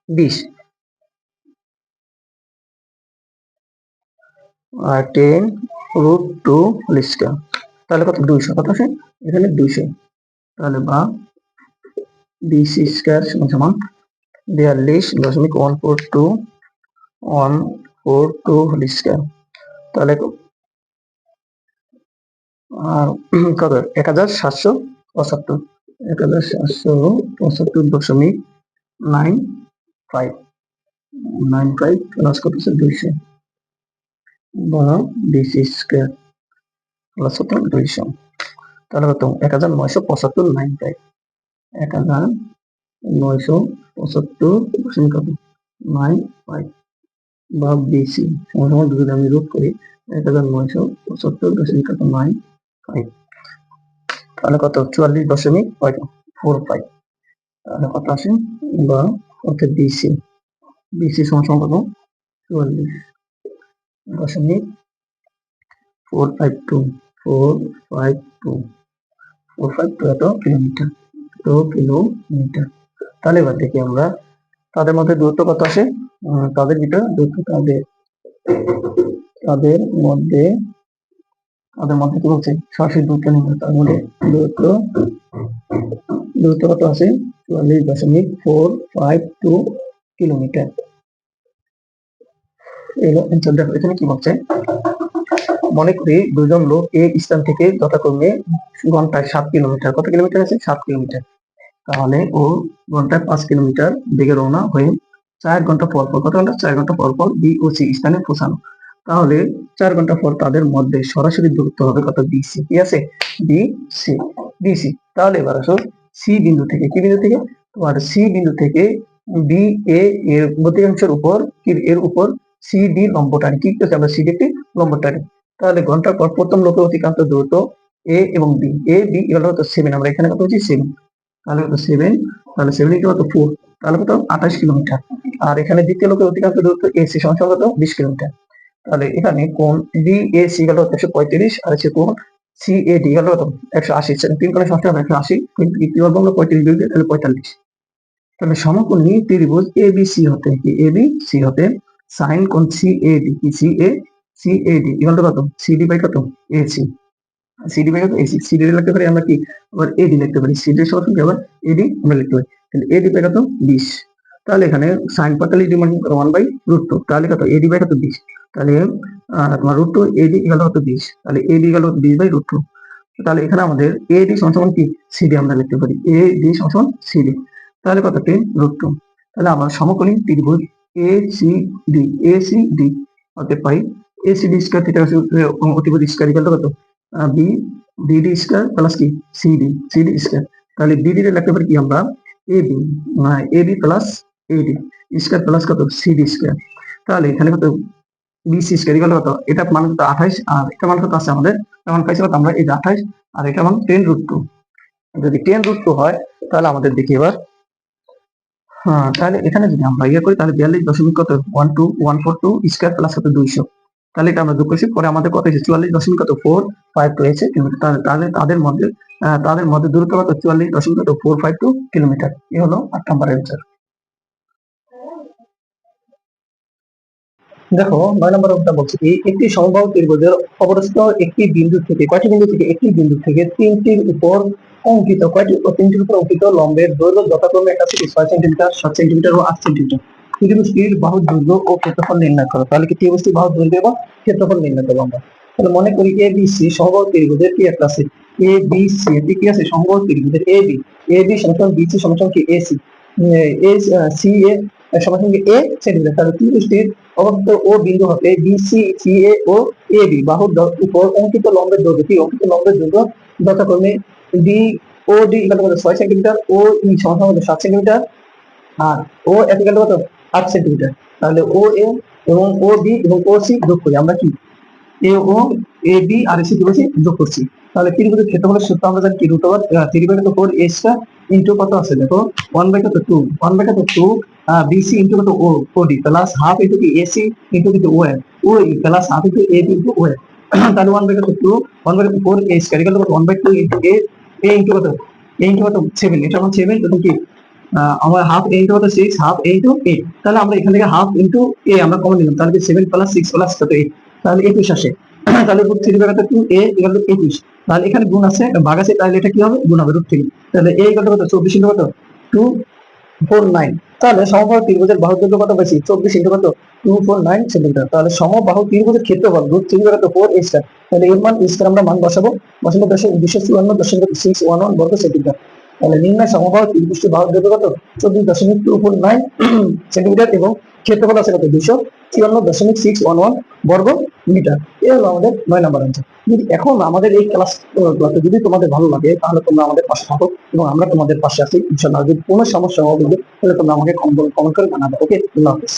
20 আর 10√2 হোল স্কয়ার তাহলে কত 200 কত আসে এখানে 200 তাহলে বা বিসি স্কয়ার সমান সমান 42.142 হোল স্কয়ার তাহলে আর কত 1775 1775.95 প্লাস কত 200 বা বিসি স্কয়ার প্লাস কত 200 তাহলে কত 1975.95 1975.95 বা বিসি সমান যদি আমি রুট করি 1975.95 তাহলে কত 44.45 তাহলে কত আসে বা অর্থাৎ বিসি, বিসি সমান সমান কত 44.452 এত কিলোমিটার, তো কিলোমিটার। তাহলে এবার দেখি আমরা তাদের মধ্যে দূরত্ব কত আসে, তাদের ভিতরে দূরত্ব তাদের মধ্যে কি বলছে সরাসরি দূরত্ব নির্ণয়, তার মধ্যে দূরত্ব কত আছে 44.452 কিলোমিটার। এলো অ্যান্সার। দেখো এখানে কি বলছে, মনে করি দুজন লোক এক স্থান থেকে যথাক্রমে ঘন্টায় 7 কিলোমিটার, কত কিলোমিটার আছে 7 কিলোমিটার, তাহলে ও ঘন্টায় 5 কিলোমিটার বেগে রওনা হয়ে 4 ঘন্টা পর পর, কত ঘন্টা 4 ঘন্টা পর পর বি ও সি স্থানে পৌঁছানো। তাহলে 4 ঘন্টা পর তাদের মধ্যে সরাসরি দূরত্ব হবে কত বিসি, কি আছে বিসি। তাহলে এবার আসো সি বিন্দু থেকে, কি বিন্দু থেকে তোমার সি বিন্দু থেকে বি এ এর গতিকাংশের উপর এর উপর সি ডি লম্ব টানি, কি করছে আমরা সি ডি একটি লম্ব টানি। তাহলে ঘন্টা পর প্রথম লোকের অতিক্রান্ত দূরত্ব এ এবং বি, এ বি এগুলো হতো 7, আমরা এখানে কত হচ্ছে 7, তাহলে কত 7, তাহলে 7 ইন্টু কত 4, তাহলে কত 28 কিলোমিটার। আর এখানে দ্বিতীয় লোকের অতিক্রান্ত দূরত্ব এসি সমান কত 20 কিলোমিটার। তাহলে এখানে কোণ ডিএসি গেল 135 আর হচ্ছে কোণ সিএডি গেল কত 180, 3 কোণের সংখ্যা 180, কি বলবো আমরা 35 ডিগ্রি, তাহলে 45। তাহলে সমকোণী ত্রিভুজ এবিসি হতে কি এবিসি হতে সাইন কোণ সিএডি কি সিএডি ইকুয়াল টু কত সিডি বাই কত এসি, সিডি বাই কত এসি, সিডি লিখতে পারি আমরা কি আবার এডি লিখতে পারি, সিডি এর সমান কি আবার এডি আমরা লিখতে পারি, তাহলে এডি বাই কত 20। তাহলে এখানে সাইন 45 ডিভাইড 1/√2, তাহলে কত এডি বাই কত 20, তাহলে তোমার √2 এডি ইকুয়াল কত 20, তাহলে এডি ইকুয়াল 20/√2। তাহলে এখানে আমাদের এডি সমান সমান কি সিডি আমরা লিখতে পারি, এডি সমান সমান সিডি, তাহলে কত 10√2। তাহলে আমরা সমকোণী ত্রিভুজ এসিডি হতে পাই এসিডি স্কয়ার থিটা অতিভুজ স্কয়ার ইকুয়াল কত বি বিডি স্কয়ার প্লাস কি সিডি স্কয়ার। তাহলে বিডি রে লিখতে পারি কি আমরা এবি, এবি প্লাস এডি স্কয়ার প্লাস কত সিডি স্কয়ার। তাহলে এখানে কত বিসি স্কয়ার ইকুয়াল কত, এটা মান কত 28 আর এটা মান কত আছে আমাদের, এটা মান পাইছি কত আমরা এই 28 আর এটা মান 10√2। যদি 10√2 হয় তাহলে আমাদের দেখি এবার, হ্যাঁ তাহলে এখানে যদি আমরা ইয়ে করি তাহলে 42 দশমিক কত 12142 স্কয়ার প্লাস কত 200, তাহলে এটা আমরা যোগ করছি, পরে আমাদের কত হয়েছে 44 দশমিক কত 452 হয়েছে কিলোমিটার। তাহলে তাদের মধ্যে দূরত্ব কত 44 দশমিক কত 452 কিলোমিটার। এই হলো 8 নম্বর অ্যান্সার। দেখো 9 নম্বর উত্তর বলছে কি একটি সমবাহু ত্রিভুজের অবস্থিত একটি বিন্দু থেকে, কয়টি বিন্দু থেকে একটি বিন্দু থেকে তিনটির উপর অঙ্কিত তিনটির উপর অঙ্কিত লম্বের দৈর্ঘ্য যথাক্রমে একটা থেকে 6 সেন্টিমিটার 7 সেন্টিমিটার ও 8 সেন্টিমিটার। ত্রিভুজটির বাহুর দৈর্ঘ্য ও ক্ষেত্রফল নির্ণয় করো। তাহলে কি ত্রিভুজটির বাহুর দৈর্ঘ্য এবং ক্ষেত্রফল নির্ণয় করবো আমরা। তাহলে মনে করি এ বি সি সমবাহু ত্রিভুজের কি একটা আছে এ বি সি, এটি কি আছে সমবাহু ত্রিভুজের এ বি সমান বি সি সমান কি এসি, এ সি এ সমান কি এ সেন্টিমিটার। তাহলে ত্রিভুজটির অবস্থিত ও বিন্দু হতে BC C A O A B বাহুর উপর অঙ্কিত লম্বের দৈর্ঘ্য কি অঙ্কিত লম্বের দৈর্ঘ্য যথাক্রমে ডি ও ডি ইকুয়াল কত 6 সেন্টিমিটার ও ই সমান 7 সেন্টিমিটার আর ও এফ ইকুয়াল কত 8 সেন্টিমিটার। তাহলে ও এ এবং ও বি এবং ও সি যোগ করি আমরা কি এ ও এ বি আর এসি ত্রিভুজ যোগ করছি। তাহলে ত্রিভুজের ক্ষেত্রফলের সূত্র আমরা জানি কি √3/4 এ স্কয়ার ইনটু কত আছে দেখো 1/2 বিসি ইনটু কত ও ওডি প্লাস হাফ ইনটু কি এসি ইনটু কি ও F O E plus half into A B into O F. তাহলে 1/4 এ স্কয়ার ইকুয়াল কত 1/2 ইনটু এ ইনটু কত এ ইনটু কত 7, এটা আমার 7 তখন কি আমার হাফ এ ইনটু কত 6 হাফ এ ইনটু 8। তাহলে আমরা এখান থেকে হাফ ইনটু এ আমরা কমন নিলাম, তাহলে 7 প্লাস 6 প্লাস কত 8, তাহলে 21 আসে। তাহলে √3/2 এ ইকুয়াল টু 21, তাহলে এখানে গুণ আছে ভাগ আছে, তাহলে এটা কি হবে গুণ হবে √3। তাহলে এ ইকুয়াল টু কত 24 ইনটু কত 249। তাহলে সমবাহু ত্রিভুজের বাহুর দৈর্ঘ্য কত পাইছি 24 ইনটু কত 249 সেন্টিমিটার। তাহলে সমবাহু ত্রিভুজের ক্ষেত্রফল √3/4 এ স্কয়ার, তাহলে এর মান স্কয়ার আমরা মান বসাবো 254.611 বর্গ সেন্টিমিটার। তাহলে নির্ণয় সমবাহু ত্রিভুজটির বাহুর দৈর্ঘ্য কত 24.249 সেন্টিমিটার এবং ক্ষেত্রফল আছে কত 254.611 বর্গ মিটার। এই হলো আমাদের 9 নম্বর অ্যান্সার। যদি এখন আমাদের এই ক্লাস যদি তোমাদের ভালো লাগে তাহলে তোমরা আমাদের পাশে থাকো এবং আমরা তোমাদের পাশে আছি ইনশাআল্লাহ। যদি কোনো সমস্যা হবে তাহলে তোমরা আমাকে কমেন্ট করে জানাবে। ওকে, আল্লাহ হাফেজ।